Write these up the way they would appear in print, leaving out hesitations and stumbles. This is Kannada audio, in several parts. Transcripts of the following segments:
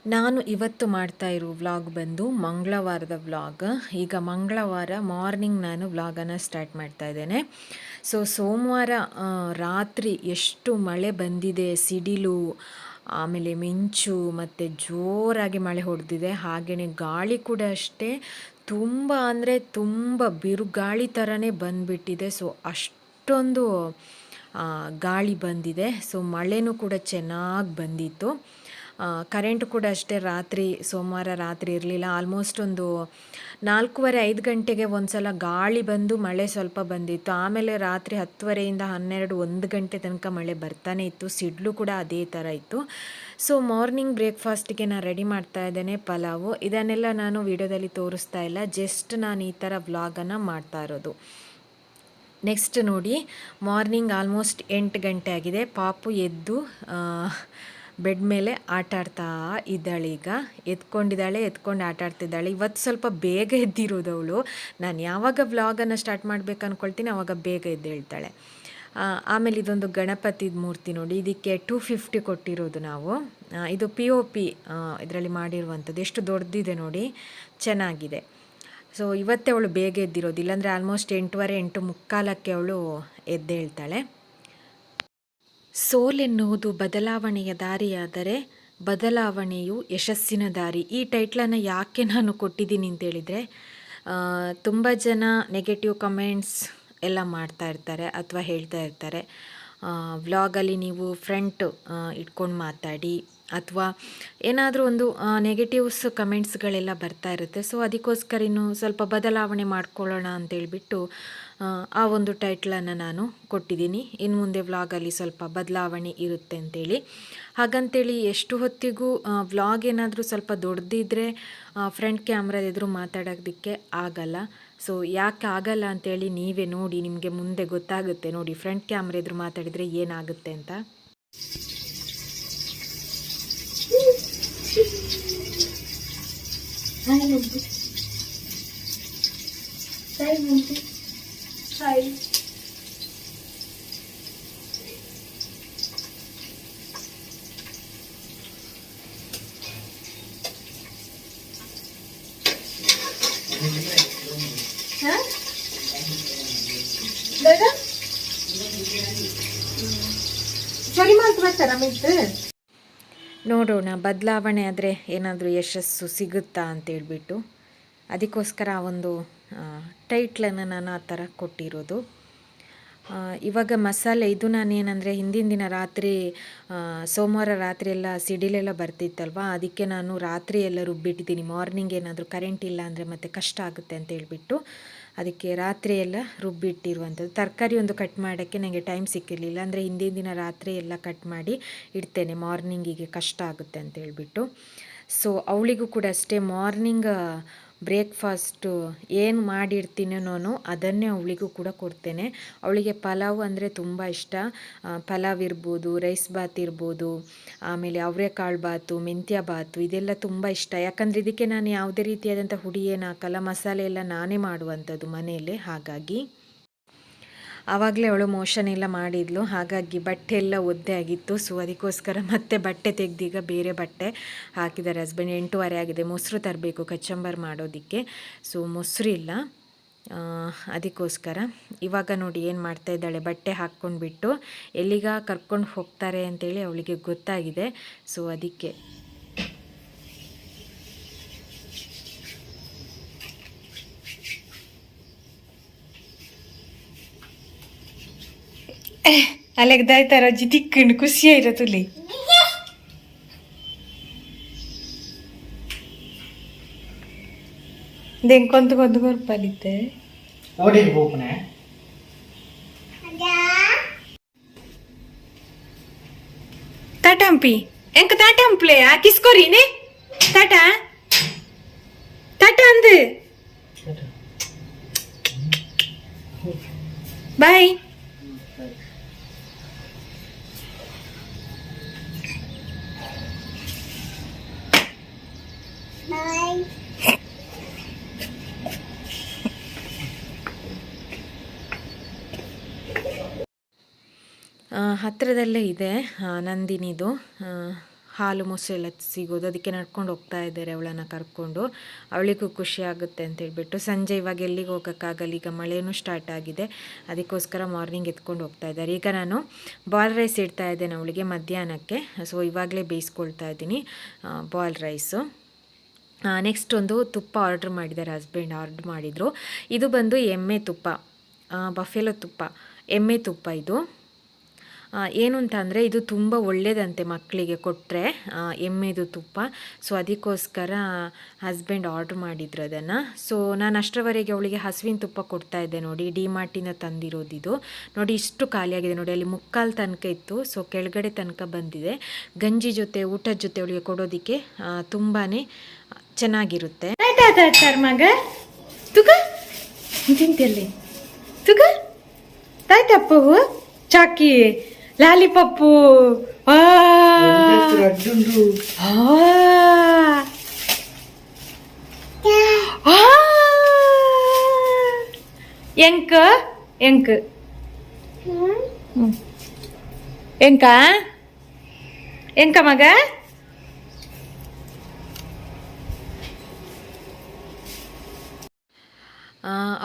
ನಾನು ಇವತ್ತು ಮಾಡ್ತಾ ಇರೋ ವ್ಲಾಗ್ ಬಂದು ಮಂಗಳವಾರದ ವ್ಲಾಗ್. ಈಗ ಮಂಗಳವಾರ ಮಾರ್ನಿಂಗ್ ನಾನು ವ್ಲಾಗನ್ನು ಸ್ಟಾರ್ಟ್ ಮಾಡ್ತಾ ಇದ್ದೇನೆ. ಸೋಮವಾರ ರಾತ್ರಿ ಎಷ್ಟು ಮಳೆ ಬಂದಿದೆ, ಸಿಡಿಲು, ಆಮೇಲೆ ಮಿಂಚು ಮತ್ತು ಜೋರಾಗಿ ಮಳೆ ಹೊಡೆದಿದೆ. ಹಾಗೆಯೇ ಗಾಳಿ ಕೂಡ ಅಷ್ಟೇ, ತುಂಬ ಅಂದರೆ ತುಂಬ ಬಿರುಗಾಳಿ ಥರನೇ ಬಂದುಬಿಟ್ಟಿದೆ. ಅಷ್ಟೊಂದು ಗಾಳಿ ಬಂದಿದೆ. ಮಳೆನೂ ಕೂಡ ಚೆನ್ನಾಗಿ ಬಂದಿತ್ತು. ಕರೆಂಟ್ ಕೂಡ ಅಷ್ಟೇ ಸೋಮವಾರ ರಾತ್ರಿ ಇರಲಿಲ್ಲ. ಆಲ್ಮೋಸ್ಟ್ ಒಂದು 4:30-5 ಗಂಟೆಗೆ ಒಂದು ಸಲ ಗಾಳಿ ಬಂದು ಮಳೆ ಸ್ವಲ್ಪ ಬಂದಿತ್ತು. ಆಮೇಲೆ ರಾತ್ರಿ 10:30ಇಂದ 12-1 ಗಂಟೆ ತನಕ ಮಳೆ ಬರ್ತಾನೆ ಇತ್ತು. ಸಿಡ್ಲು ಕೂಡ ಅದೇ ಥರ ಇತ್ತು. ಮಾರ್ನಿಂಗ್ ಬ್ರೇಕ್ಫಾಸ್ಟಿಗೆ ನಾನು ರೆಡಿ ಮಾಡ್ತಾ ಇದ್ದೇನೆ ಪಲಾವು. ಇದನ್ನೆಲ್ಲ ನಾನು ವಿಡಿಯೋದಲ್ಲಿ ತೋರಿಸ್ತಾ ಇಲ್ಲ, ಜಸ್ಟ್ ನಾನು ಈ ಥರ ವ್ಲಾಗನ್ನು ಮಾಡ್ತಾ ಇರೋದು. ನೆಕ್ಸ್ಟ್ ನೋಡಿ, ಮಾರ್ನಿಂಗ್ ಆಲ್ಮೋಸ್ಟ್ 8 ಗಂಟೆ ಆಗಿದೆ. ಪಾಪು ಎದ್ದು ಬೆಡ್ ಮೇಲೆ ಆಟ ಆಡ್ತಾ ಇದ್ದಾಳೆ. ಈಗ ಎತ್ಕೊಂಡು ಆಟ ಆಡ್ತಿದ್ದಾಳೆ. ಇವತ್ತು ಸ್ವಲ್ಪ ಬೇಗ ಎದ್ದಿರೋದು ಅವಳು. ನಾನು ಯಾವಾಗ ವ್ಲಾಗನ್ನು ಸ್ಟಾರ್ಟ್ ಮಾಡಬೇಕು ಅಂದ್ಕೊಳ್ತೀನಿ ಆವಾಗ ಬೇಗ ಎದ್ದೇಳ್ತಾಳೆ. ಆಮೇಲೆ ಇದೊಂದು ಗಣಪತಿದ ಮೂರ್ತಿ ನೋಡಿ, ಇದಕ್ಕೆ 250 ಕೊಟ್ಟಿರೋದು ನಾವು. ಇದು POP ಇದರಲ್ಲಿ ಮಾಡಿರುವಂಥದ್ದು. ಎಷ್ಟು ದೊಡ್ಡದಿದೆ ನೋಡಿ, ಚೆನ್ನಾಗಿದೆ. ಇವತ್ತೇ ಅವಳು ಬೇಗ ಎದ್ದಿರೋದು, ಇಲ್ಲಾಂದರೆ ಆಲ್ಮೋಸ್ಟ್ 8:15-8:45 ಅವಳು ಎದ್ದೇಳ್ತಾಳೆ. ಸೋಲೆನ್ನುವುದು ಬದಲಾವಣೆಯ ದಾರಿಯಾದರೆ ಬದಲಾವಣೆಯು ಯಶಸ್ಸಿನ ದಾರಿ. ಈ ಟೈಟ್ಲನ್ನು ಯಾಕೆ ನಾನು ಕೊಟ್ಟಿದ್ದೀನಿ ಅಂತೇಳಿದರೆ, ತುಂಬ ಜನ ನೆಗೆಟಿವ್ ಕಮೆಂಟ್ಸ್ ಎಲ್ಲ ಮಾಡ್ತಾ ಇರ್ತಾರೆ ಅಥವಾ ಹೇಳ್ತಾ ಇರ್ತಾರೆ, ವ್ಲಾಗಲ್ಲಿ ನೀವು ಫ್ರಂಟ್ ಇಟ್ಕೊಂಡು ಮಾತಾಡಿ ಅಥವಾ ಏನಾದರೂ ಒಂದು ನೆಗೆಟಿವ್ಸ್ ಕಮೆಂಟ್ಸ್ಗಳೆಲ್ಲ ಬರ್ತಾ ಇರುತ್ತೆ. ಅದಕ್ಕೋಸ್ಕರ ಇನ್ನೂ ಸ್ವಲ್ಪ ಬದಲಾವಣೆ ಮಾಡ್ಕೊಳ್ಳೋಣ ಅಂತೇಳ್ಬಿಟ್ಟು ಆ ಒಂದು ಟೈಟ್ಲನ್ನು ನಾನು ಕೊಟ್ಟಿದ್ದೀನಿ. ಇನ್ನು ಮುಂದೆ ವ್ಲಾಗಲ್ಲಿ ಸ್ವಲ್ಪ ಬದಲಾವಣೆ ಇರುತ್ತೆ ಅಂತೇಳಿ. ಹಾಗಂತೇಳಿ ಎಷ್ಟು ಹೊತ್ತಿಗೂ ವ್ಲಾಗ್ ಏನಾದರೂ ಸ್ವಲ್ಪ ದೊಡ್ಡದಿದ್ದರೆ ಫ್ರಂಟ್ ಕ್ಯಾಮ್ರಾದ ಎದುರು ಮಾತಾಡೋದಕ್ಕೆ ಆಗಲ್ಲ. ಯಾಕೆ ಆಗಲ್ಲ ಅಂತೇಳಿ ನೀವೇ ನೋಡಿ, ನಿಮಗೆ ಮುಂದೆ ಗೊತ್ತಾಗುತ್ತೆ ನೋಡಿ, ಫ್ರಂಟ್ ಕ್ಯಾಮ್ರಾ ಎದುರು ಮಾತಾಡಿದರೆ ಏನಾಗುತ್ತೆ ಅಂತ. ನೋಡೋಣ ಬದಲಾವಣೆ ಆದರೆ ಏನಾದರೂ ಯಶಸ್ಸು ಸಿಗುತ್ತಾ ಅಂತೇಳ್ಬಿಟ್ಟು, ಅದಕ್ಕೋಸ್ಕರ ಆ ಒಂದು ಟೈಟ್ಲನ್ನು ನಾನು ಆ ಥರ ಕೊಟ್ಟಿರೋದು. ಇವಾಗ ಮಸಾಲೆ ಇದು ನಾನೇನಂದರೆ ಹಿಂದಿನ ದಿನ ರಾತ್ರಿ ಸೋಮವಾರ ರಾತ್ರಿ ಎಲ್ಲ ಸಿಡಿಲೆಲ್ಲ ಬರ್ತಿತ್ತಲ್ವ, ಅದಕ್ಕೆ ನಾನು ರಾತ್ರಿ ಎಲ್ಲ ರುಬ್ಬಿಟ್ಟಿದ್ದೀನಿ. ಮಾರ್ನಿಂಗ್ ಏನಾದರೂ ಕರೆಂಟ್ ಇಲ್ಲ ಅಂದರೆ ಮತ್ತೆ ಕಷ್ಟ ಆಗುತ್ತೆ ಅಂತ ಹೇಳ್ಬಿಟ್ಟು ಅದಕ್ಕೆ ರಾತ್ರಿ ಎಲ್ಲ ರುಬ್ಬಿಟ್ಟಿರುವಂಥದ್ದು. ತರಕಾರಿ ಒಂದು ಕಟ್ ಮಾಡೋಕ್ಕೆ ನನಗೆ ಟೈಮ್ ಸಿಕ್ಕಿರಲಿಲ್ಲ, ಅಂದರೆ ಹಿಂದಿನ ದಿನ ರಾತ್ರಿ ಎಲ್ಲ ಕಟ್ ಮಾಡಿ ಇಡ್ತೇನೆ, ಮಾರ್ನಿಂಗಿಗೆ ಕಷ್ಟ ಆಗುತ್ತೆ ಅಂತ ಹೇಳ್ಬಿಟ್ಟು. ಅವಳಿಗೂ ಕೂಡ ಅಷ್ಟೇ ಮಾರ್ನಿಂಗ್ ಬ್ರೇಕ್ಫಾಸ್ಟು ಏನು ಮಾಡಿರ್ತೀನೋ ನಾನು ಅದನ್ನೇ ಅವಳಿಗೂ ಕೂಡ ಕೊಡ್ತೇನೆ. ಅವಳಿಗೆ ಪಲಾವ್ ಅಂದರೆ ತುಂಬ ಇಷ್ಟ. ಪಲಾವ್ ಇರ್ಬೋದು, ರೈಸ್ ಬಾತ್ ಇರ್ಬೋದು, ಆಮೇಲೆ ಅವರೆಕಾಳು ಬಾತು, ಮೆಂತ್ಯ ಬಾತು, ಇದೆಲ್ಲ ತುಂಬ ಇಷ್ಟ. ಯಾಕಂದರೆ ಇದಕ್ಕೆ ನಾನು ಯಾವುದೇ ರೀತಿಯಾದಂಥ ಹುಡಿ ಏನು ಹಾಕಲ್ಲ, ಮಸಾಲೆ ಎಲ್ಲ ನಾನೇ ಮಾಡುವಂಥದ್ದು ಮನೆಯಲ್ಲೇ. ಹಾಗಾಗಿ ಆವಾಗಲೇ ಅವಳು ಮೋಷನ್ ಎಲ್ಲ ಮಾಡಿದ್ಲು, ಹಾಗಾಗಿ ಬಟ್ಟೆ ಎಲ್ಲ ಒದ್ದೆ ಆಗಿತ್ತು. ಅದಕ್ಕೋಸ್ಕರ ಮತ್ತೆ ಬಟ್ಟೆ ತೆಗೆದೀಗ ಬೇರೆ ಬಟ್ಟೆ ಹಾಕಿದ್ದಾರೆ ಹಸ್ಬೆಂಡ್. 8:15 ಆಗಿದೆ. ಮೊಸರು ತರಬೇಕು ಕಚ್ಚಂಬರ್ ಮಾಡೋದಕ್ಕೆ. ಮೊಸರು ಇಲ್ಲ, ಅದಕ್ಕೋಸ್ಕರ ಇವಾಗ ನೋಡಿ ಏನು ಮಾಡ್ತಾ ಇದ್ದಾಳೆ, ಬಟ್ಟೆ ಹಾಕ್ಕೊಂಡ್ಬಿಟ್ಟು ಎಲ್ಲಿಗ ಕರ್ಕೊಂಡು ಹೋಗ್ತಾರೆ ಅಂತೇಳಿ ಅವಳಿಗೆ ಗೊತ್ತಾಗಿದೆ. ಅದಕ್ಕೆ ಅಲೆಗ್ದಾಯ್ತಾರ ಅಜ್ಜಿ ತಿಕ್ಕಂಡು ಖುಷಿಯಾಯಿರ ತುಲಿ. ದೆಂಕೊಂದು ಕೊಂದು ಗೊರ್ಪಲಿತ್ತೆ ತಾಟಂಪಿ ಎಂಕ ತಾಟಂಪ್ಲೆ ಕಿಸ್ಕೊರಿನೆ ತಾಟ ತಾಟ ಅಂದು ಬಾಯ್. ಹತ್ತಿರದಲ್ಲೇ ಇದೆ ನಂದಿನಿದು ಹಾಲು ಮೊಸರೆಲ್ಲ ಸಿಗೋದು. ಅದಕ್ಕೆ ನಡ್ಕೊಂಡು ಹೋಗ್ತಾ ಇದ್ದಾರೆ ಅವಳನ್ನು ಕರ್ಕೊಂಡು. ಅವಳಿಗೂ ಖುಷಿ ಆಗುತ್ತೆ ಅಂತೇಳ್ಬಿಟ್ಟು. ಸಂಜೆ ಇವಾಗ ಎಲ್ಲಿಗೆ ಹೋಗೋಕ್ಕಾಗಲ್ಲ, ಈಗ ಮಳೆನೂ ಸ್ಟಾರ್ಟ್ ಆಗಿದೆ, ಅದಕ್ಕೋಸ್ಕರ ಮಾರ್ನಿಂಗ್ ಎತ್ಕೊಂಡು ಹೋಗ್ತಾ ಇದ್ದಾರೆ. ಈಗ ನಾನು ಬಾಲ್ ರೈಸ್ ಇಡ್ತಾ ಇದ್ದೇನೆ ಅವಳಿಗೆ ಮಧ್ಯಾಹ್ನಕ್ಕೆ. ಸೊ ಇವಾಗಲೇ ಬೇಯಿಸ್ಕೊಳ್ತಾ ಇದ್ದೀನಿ ಬಾಲ್ ರೈಸು. ನೆಕ್ಸ್ಟ್ ಒಂದು ತುಪ್ಪ ಆರ್ಡ್ರ್ ಮಾಡಿದ್ದಾರೆ, ಹಸ್ಬೆಂಡ್ ಆರ್ಡ್ರ್ ಮಾಡಿದರು. ಇದು ಬಂದು ಎಮ್ಮೆ ತುಪ್ಪ, ಬಫೆಲೋ ತುಪ್ಪ, ಎಮ್ಮೆ ತುಪ್ಪ ಇದು. ಏನು ಅಂತ ಅಂದರೆ ಇದು ತುಂಬ ಒಳ್ಳೆಯದಂತೆ ಮಕ್ಕಳಿಗೆ ಕೊಟ್ಟರೆ, ಎಮ್ಮೆದು ತುಪ್ಪ. ಸೊ ಅದಕ್ಕೋಸ್ಕರ ಹಸ್ಬೆಂಡ್ ಆರ್ಡ್ರ್ ಮಾಡಿದ್ರು ಅದನ್ನು. ಸೊ ನಾನು ಅಷ್ಟರವರೆಗೆ ಅವಳಿಗೆ ಹಸುವಿನ ತುಪ್ಪ ಕೊಡ್ತಾಯಿದ್ದೆ ನೋಡಿ, ಡಿ ಮಾರ್ಟಿನ ತಂದಿರೋದಿದು. ನೋಡಿ ಇಷ್ಟು ಖಾಲಿಯಾಗಿದೆ ನೋಡಿ, ಅಲ್ಲಿ ಮುಕ್ಕಾಲು ತನಕ ಇತ್ತು, ಸೊ ಕೆಳಗಡೆ ತನಕ ಬಂದಿದೆ. ಗಂಜಿ ಜೊತೆ ಊಟದ ಜೊತೆ ಅವಳಿಗೆ ಕೊಡೋದಕ್ಕೆ ತುಂಬಾ ಚೆನ್ನಾಗಿರುತ್ತೆ. ಮಗ ತುಗ ತಿಂತಲ್ಲಿ ತುಗ ತಾಯ್ತಪ್ಪು ಚಾಕಿ ಲಾಲಿಪಪ್ಪು ಎಂಕ ಎಂಕ ಎಂಕ ಎಂಕ ಮಗ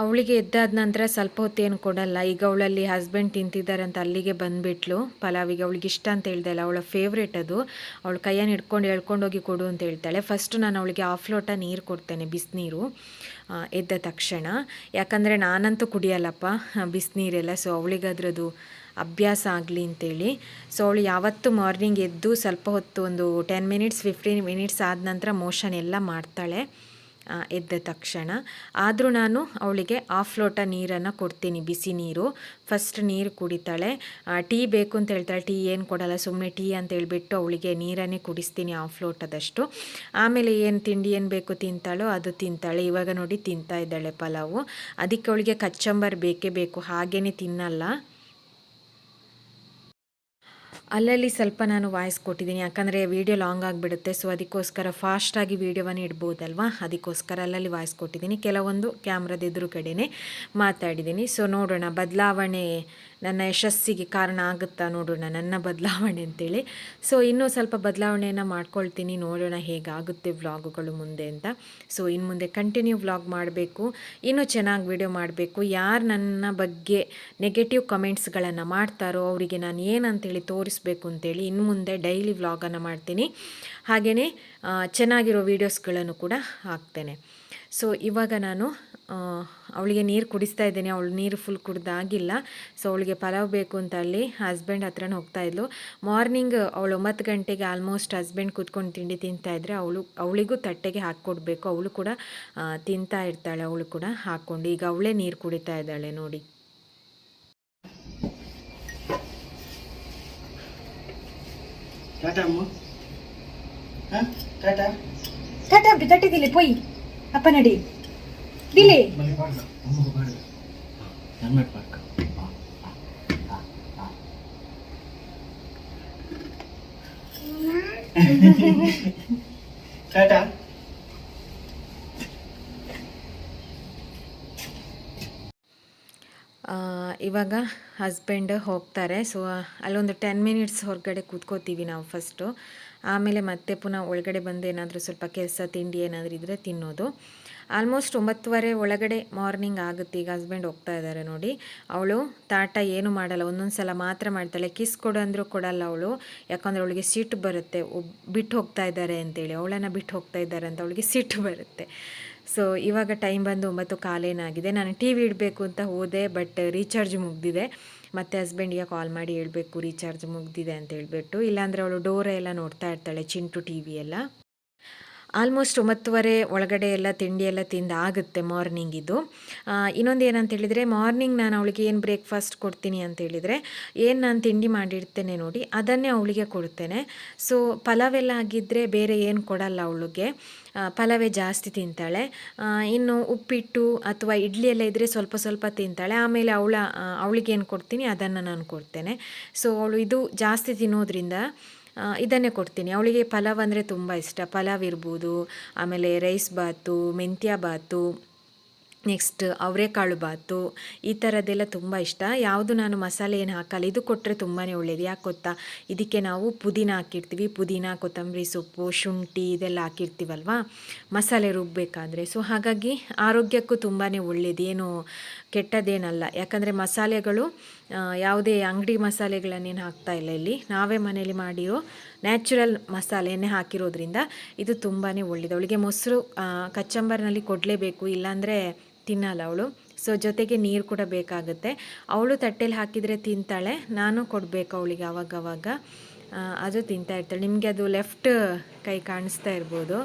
ಅವಳಿಗೆ ಎದ್ದಾದ ನಂತರ ಸ್ವಲ್ಪ ಹೊತ್ತೇನು ಕೊಡಲ್ಲ. ಈಗ ಅವಳಲ್ಲಿ ಹಸ್ಬೆಂಡ್ ತಿಂತಿದ್ದಾರೆ ಅಂತ ಅಲ್ಲಿಗೆ ಬಂದುಬಿಟ್ಲು ಪಲಾವಿಗೆ. ಅವಳಿಗೆ ಇಷ್ಟ ಅಂತ ಹೇಳ್ದೆ ಅಲ್ಲ, ಅವಳ ಫೇವ್ರೇಟ್ ಅದು. ಅವಳು ಕೈಯನ್ನು ಹಿಡ್ಕೊಂಡು ಹೇಳ್ಕೊಂಡೋಗಿ ಕೊಡು ಅಂತ ಹೇಳ್ತಾಳೆ. ಫಸ್ಟು ನಾನು ಅವಳಿಗೆ 1/2 ಲೋಟ ನೀರು ಕೊಡ್ತೇನೆ, ಬಿಸಿನೀರು, ಎದ್ದ ತಕ್ಷಣ. ಯಾಕಂದರೆ ನಾನಂತೂ ಕುಡಿಯಲ್ಲಪ್ಪ ಬಿಸಿನೀರೆಲ್ಲ, ಸೊ ಅವಳಿಗದ್ರದ್ದು ಅಭ್ಯಾಸ ಆಗಲಿ ಅಂತೇಳಿ. ಸೊ ಅವಳು ಯಾವತ್ತೂ ಮಾರ್ನಿಂಗ್ ಎದ್ದು ಸ್ವಲ್ಪ ಹೊತ್ತು ಒಂದು 10 ಮಿನಿಟ್ಸ್ 15 ಮಿನಿಟ್ಸ್ ಆದ ನಂತರ ಮೋಷನ್ ಎಲ್ಲ ಮಾಡ್ತಾಳೆ ಎದ್ದ ತಕ್ಷಣ. ಆದರೂ ನಾನು ಅವಳಿಗೆ 1/2 ಲೋಟ ನೀರನ್ನು ಕೊಡ್ತೀನಿ, ಬಿಸಿ ನೀರು. ಫಸ್ಟ್ ನೀರು ಕುಡಿತಾಳೆ. ಟೀ ಬೇಕು ಅಂತ ಹೇಳ್ತಾಳೆ, ಟೀ ಏನು ಕೊಡಲ್ಲ, ಸುಮ್ಮನೆ ಟೀ ಅಂತ ಹೇಳ್ಬಿಟ್ಟು ಅವಳಿಗೆ ನೀರನ್ನೇ ಕುಡಿಸ್ತೀನಿ 1/2 ಲೋಟದಷ್ಟು. ಆಮೇಲೆ ಏನು ತಿಂಡಿ ಏನು ಬೇಕು ತಿಂತಾಳೋ ಅದು ತಿಂತಾಳೆ. ಇವಾಗ ನೋಡಿ ತಿಂತಾ ಇದ್ದಾಳೆ ಪಲಾವು. ಅದಕ್ಕೆ ಅವಳಿಗೆ ಕಚ್ಚಂಬರ್ ಬೇಕೇ ಬೇಕು, ಹಾಗೇ ತಿನ್ನಲ್ಲ. ಅಲ್ಲಲ್ಲಿ ಸ್ವಲ್ಪ ನಾನು ವಾಯ್ಸ್ ಕೊಟ್ಟಿದ್ದೀನಿ, ಯಾಕಂದರೆ ವೀಡಿಯೋ ಲಾಂಗ್ ಆಗಿಬಿಡುತ್ತೆ. ಸೊ ಅದಕ್ಕೋಸ್ಕರ ಫಾಸ್ಟಾಗಿ ವೀಡಿಯೋವನ್ನು ಇಡ್ಬೋದಲ್ವ, ಅದಕ್ಕೋಸ್ಕರ ಅಲ್ಲಲ್ಲಿ ವಾಯ್ಸ್ ಕೊಟ್ಟಿದ್ದೀನಿ. ಕೆಲವೊಂದು ಕ್ಯಾಮ್ರಾದ ಎದುರುಗಡೆನೇ ಮಾತಾಡಿದ್ದೀನಿ. ಸೊ ನೋಡೋಣ, ಬದಲಾವಣೆ ನನ್ನ ಯಶಸ್ಸಿಗೆ ಕಾರಣ ಆಗುತ್ತಾ ನೋಡೋಣ, ನನ್ನ ಬದಲಾವಣೆ ಅಂತೇಳಿ. ಸೊ ಇನ್ನೂ ಸ್ವಲ್ಪ ಬದಲಾವಣೆಯನ್ನು ಮಾಡ್ಕೊಳ್ತೀನಿ, ನೋಡೋಣ ಹೇಗಾಗುತ್ತೆ ವ್ಲಾಗುಗಳು ಮುಂದೆ ಅಂತ. ಸೊ ಇನ್ನು ಮುಂದೆ ಕಂಟಿನ್ಯೂ ವ್ಲಾಗ್ ಮಾಡಬೇಕು, ಇನ್ನೂ ಚೆನ್ನಾಗಿ ವಿಡಿಯೋ ಮಾಡಬೇಕು. ಯಾರು ನನ್ನ ಬಗ್ಗೆ ನೆಗೆಟಿವ್ ಕಮೆಂಟ್ಸ್ಗಳನ್ನು ಮಾಡ್ತಾರೋ ಅವರಿಗೆ ನಾನು ಏನಂತೇಳಿ ತೋರಿಸ್ಬೇಕು ಅಂತೇಳಿ ಇನ್ನು ಮುಂದೆ ಡೈಲಿ ವ್ಲಾಗನ್ನು ಮಾಡ್ತೀನಿ. ಹಾಗೆಯೇ ಚೆನ್ನಾಗಿರೋ ವೀಡಿಯೋಸ್ಗಳನ್ನು ಕೂಡ ಹಾಕ್ತೇನೆ. ಸೊ ಇವಾಗ ನಾನು ಅವಳಿಗೆ ನೀರು ಕುಡಿಸ್ತಾ ಇದ್ದೇನೆ. ಅವಳು ನೀರು ಫುಲ್ ಕುಡ್ದಾಗಿಲ್ಲ. ಸೊ ಅವಳಿಗೆ ಪಲಾವ್ ಬೇಕು ಅಂತ ಅಲ್ಲಿ ಹಸ್ಬೆಂಡ್ ಹತ್ರನೇ ಹೋಗ್ತಾಯಿದ್ಲು. ಮಾರ್ನಿಂಗ್ ಅವಳು 9 ಗಂಟೆಗೆ ಆಲ್ಮೋಸ್ಟ್ ಹಸ್ಬೆಂಡ್ ಕೂತ್ಕೊಂಡು ತಿಂಡಿ ತಿಂತಾಯಿದ್ರೆ ಅವಳಿಗೂ ತಟ್ಟೆಗೆ ಹಾಕ್ಕೊಡ್ಬೇಕು. ಅವಳು ಕೂಡ ತಿಂತಾ ಇರ್ತಾಳೆ, ಅವಳು ಕೂಡ ಹಾಕ್ಕೊಂಡು. ಈಗ ಅವಳೇ ನೀರು ಕುಡಿತಾ ಇದ್ದಾಳೆ ನೋಡಿ. ತಟ್ಟೆ ದಿಲೆ ಪೊಯ್ ಅಪ್ಪ ನಡಿ ದಿಲೆ ಟಾಟಾ. ಇವಾಗ ಹಸ್ಬೆಂಡ್ ಹೋಗ್ತಾರೆ. ಸೊ ಅಲ್ಲೊಂದು 10 ಮಿನಿಟ್ಸ್ ಹೊರಗಡೆ ಕೂತ್ಕೋತೀವಿ ನಾವು ಫಸ್ಟು. ಆಮೇಲೆ ಮತ್ತೆ ಪುನಃ ಒಳಗಡೆ ಬಂದು ಏನಾದರೂ ಸ್ವಲ್ಪ ಕೆಲಸ ತಿಂಡಿ ಏನಾದರೂ ಇದ್ದರೆ ತಿನ್ನೋದು. ಆಲ್ಮೋಸ್ಟ್ 9:30 ಒಳಗಡೆ ಮಾರ್ನಿಂಗ್ ಆಗುತ್ತೆ. ಈಗ ಹಸ್ಬೆಂಡ್ ಹೋಗ್ತಾ ಇದ್ದಾರೆ ನೋಡಿ. ಅವಳು ತಾಟ ಏನು ಮಾಡಲ್ಲ, ಒಂದೊಂದು ಸಲ ಮಾತ್ರ ಮಾಡ್ತಾಳೆ. ಕಿಸ್ ಕೊಡು ಅಂದರೂ ಕೊಡಲ್ಲ ಅವಳು, ಯಾಕಂದರೆ ಅವಳಿಗೆ ಸಿಟ್ಟು ಬರುತ್ತೆ, ಬಿಟ್ಟು ಹೋಗ್ತಾ ಇದ್ದಾರೆ ಅಂತೇಳಿ, ಅವಳನ್ನು ಬಿಟ್ಟು ಹೋಗ್ತಾ ಇದ್ದಾರೆ ಅಂತ ಅವಳಿಗೆ ಸಿಟ್ಟು ಬರುತ್ತೆ. ಸೊ ಇವಾಗ ಟೈಮ್ ಬಂದು 9:15 ನಾನು ಟಿ ವಿ ಇಡಬೇಕು ಅಂತ ಹೋದೆ, ಬಟ್ ರೀಚಾರ್ಜ್ ಮುಗ್ದಿದೆ. ಮತ್ತು ಹಸ್ಬೆಂಡಿಗೆ ಕಾಲ್ ಮಾಡಿ ಹೇಳಬೇಕು ರೀಚಾರ್ಜ್ ಮುಗ್ದಿದೆ ಅಂತ ಹೇಳ್ಬಿಟ್ಟು. ಇಲ್ಲಾಂದರೆ ಅವಳು ಡೋರ ಎಲ್ಲ ನೋಡ್ತಾ ಇರ್ತಾಳೆ, ಚಿಂಟು ಟಿ ವಿ ಎಲ್ಲ. ಆಲ್ಮೋಸ್ಟ್ 9:30 ಒಳಗಡೆ ಎಲ್ಲ ತಿಂಡಿ ಎಲ್ಲ ತಿಂದಾಗುತ್ತೆ ಮಾರ್ನಿಂಗಿದು. ಇನ್ನೊಂದು ಏನಂತ ಹೇಳಿದರೆ, ಮಾರ್ನಿಂಗ್ ನಾನು ಅವಳಿಗೆ ಏನು ಬ್ರೇಕ್ಫಾಸ್ಟ್ ಕೊಡ್ತೀನಿ ಅಂತೇಳಿದರೆ, ಏನು ನಾನು ತಿಂಡಿ ಮಾಡಿರ್ತೇನೆ ನೋಡಿ ಅದನ್ನೇ ಅವಳಿಗೆ ಕೊಡ್ತೇನೆ. ಸೊ ಪಲಾವೆಲ್ಲ ಆಗಿದ್ದರೆ ಬೇರೆ ಏನು ಕೊಡಲ್ಲ ಅವಳಿಗೆ, ಪಲಾವೇ ಜಾಸ್ತಿ ತಿಂತಾಳೆ. ಇನ್ನು ಉಪ್ಪಿಟ್ಟು ಅಥವಾ ಇಡ್ಲಿ ಎಲ್ಲ ಇದ್ದರೆ ಸ್ವಲ್ಪ ಸ್ವಲ್ಪ ತಿಂತಾಳೆ. ಆಮೇಲೆ ಅವಳಿಗೆ ಏನು ಕೊಡ್ತೀನಿ ಅದನ್ನು ನಾನು ಕೊಡ್ತೇನೆ. ಸೊ ಅವಳು ಇದು ಜಾಸ್ತಿ ತಿನ್ನೋದ್ರಿಂದ ಇದನ್ನೇ ಕೊಡ್ತೀನಿ. ಅವಳಿಗೆ ಪಲಾವ್ ಅಂದರೆ ತುಂಬ ಇಷ್ಟ. ಪಲಾವ್ ಇರ್ಬೋದು, ಆಮೇಲೆ ರೈಸ್ ಬಾತು, ಮೆಂತ್ಯ ಬಾತು, ನೆಕ್ಸ್ಟ್ ಅವರೆಕಾಳು ಬಾತು, ಈ ಥರದ್ದೆಲ್ಲ ತುಂಬ ಇಷ್ಟ. ಯಾವುದು ನಾನು ಮಸಾಲೆ ಏನು ಹಾಕಲ್ಲ, ಇದು ಕೊಟ್ಟರೆ ತುಂಬಾ ಒಳ್ಳೆಯದು. ಯಾಕೆ ಗೊತ್ತಾ, ಇದಕ್ಕೆ ನಾವು ಪುದೀನ ಹಾಕಿರ್ತೀವಿ, ಪುದೀನ, ಕೊತ್ತಂಬರಿ ಸೊಪ್ಪು, ಶುಂಠಿ ಇದೆಲ್ಲ ಹಾಕಿರ್ತೀವಲ್ವ ಮಸಾಲೆ ರುಬ್ಬಬೇಕಾದ್ರೆ. ಸೊ ಹಾಗಾಗಿ ಆರೋಗ್ಯಕ್ಕೂ ತುಂಬಾ ಒಳ್ಳೆಯದು, ಏನು ಕೆಟ್ಟದ್ದೇನಲ್ಲ. ಯಾಕಂದರೆ ಮಸಾಲೆಗಳು ಯಾವುದೇ ಅಂಗಡಿ ಮಸಾಲೆಗಳನ್ನೇನು ಹಾಕ್ತಾಯಿಲ್ಲ ಇಲ್ಲಿ, ನಾವೇ ಮನೇಲಿ ಮಾಡಿರೋ ನ್ಯಾಚುರಲ್ ಮಸಾಲೆಯನ್ನೇ ಹಾಕಿರೋದ್ರಿಂದ ಇದು ತುಂಬಾ ಒಳ್ಳೆಯದು. ಅವಳಿಗೆ ಮೊಸರು ಕಚ್ಚಂಬರ್ನಲ್ಲಿ ಕೊಡಲೇಬೇಕು, ಇಲ್ಲಾಂದರೆ ತಿನ್ನಲ್ಲ ಅವಳು. ಸೊ ಜೊತೆಗೆ ನೀರು ಕೂಡ ಬೇಕಾಗುತ್ತೆ. ಅವಳು ತಟ್ಟೆಲಿ ಹಾಕಿದರೆ ತಿಂತಾಳೆ, ನಾನು ಕೊಡಬೇಕು ಅವಳಿಗೆ ಆವಾಗವಾಗ, ಅದು ತಿಂತಾ ಇರ್ತಾಳೆ. ನಿಮಗೆ ಅದು ಲೆಫ್ಟ್ ಕೈ ಕಾಣಿಸ್ತಾ ಇರ್ಬೋದು,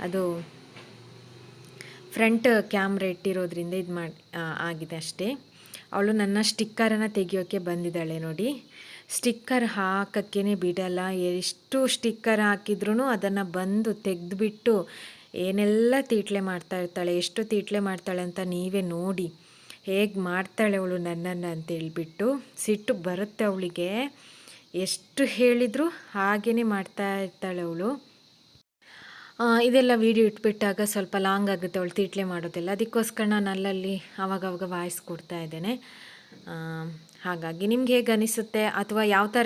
ಅದು ಫ್ರಂಟ್ ಕ್ಯಾಮ್ರಾ ಇಟ್ಟಿರೋದ್ರಿಂದ ಇದು ಆಗಿದೆ ಅಷ್ಟೇ. ಅವಳು ನನ್ನ ಸ್ಟಿಕ್ಕರನ್ನು ತೆಗಿಯೋಕ್ಕೆ ಬಂದಿದ್ದಾಳೆ ನೋಡಿ. ಸ್ಟಿಕ್ಕರ್ ಹಾಕೋಕ್ಕೇ ಬಿಡಲ್ಲ, ಎಷ್ಟು ಸ್ಟಿಕ್ಕರ್ ಹಾಕಿದ್ರೂ ಅದನ್ನು ಬಂದು ತೆಗೆದುಬಿಟ್ಟು ಏನೆಲ್ಲ ತೀಟ್ಲೆ ಮಾಡ್ತಾ ಇರ್ತಾಳೆ. ಎಷ್ಟು ತೀಟ್ಲೆ ಮಾಡ್ತಾಳೆ ಅಂತ ನೀವೇ ನೋಡಿ, ಹೇಗೆ ಮಾಡ್ತಾಳೆ ಅವಳು ನನ್ನನ್ನು ಅಂತೇಳ್ಬಿಟ್ಟು. ಸಿಟ್ಟು ಬರುತ್ತೆ ಅವಳಿಗೆ, ಎಷ್ಟು ಹೇಳಿದರೂ ಹಾಗೇ ಮಾಡ್ತಾ ಇರ್ತಾಳೆ ಅವಳು. ಇದೆಲ್ಲ ವೀಡಿಯೋ ಇಟ್ಬಿಟ್ಟಾಗ ಸ್ವಲ್ಪ ಲಾಂಗ್ ಆಗುತ್ತೆ ಅವಳು ತೀಟ್ಲೆ ಮಾಡೋದೆಲ್ಲ, ಅದಕ್ಕೋಸ್ಕರ ನಾನು ಅಲ್ಲಲ್ಲಿ ಆವಾಗವಾಗ ವಾಯ್ಸ್ ಕೊಡ್ತಾ ಇದ್ದೇನೆ. ಹಾಗಾಗಿ ನಿಮ್ಗೆ ಹೇಗೆ ಅನಿಸುತ್ತೆ, ಅಥವಾ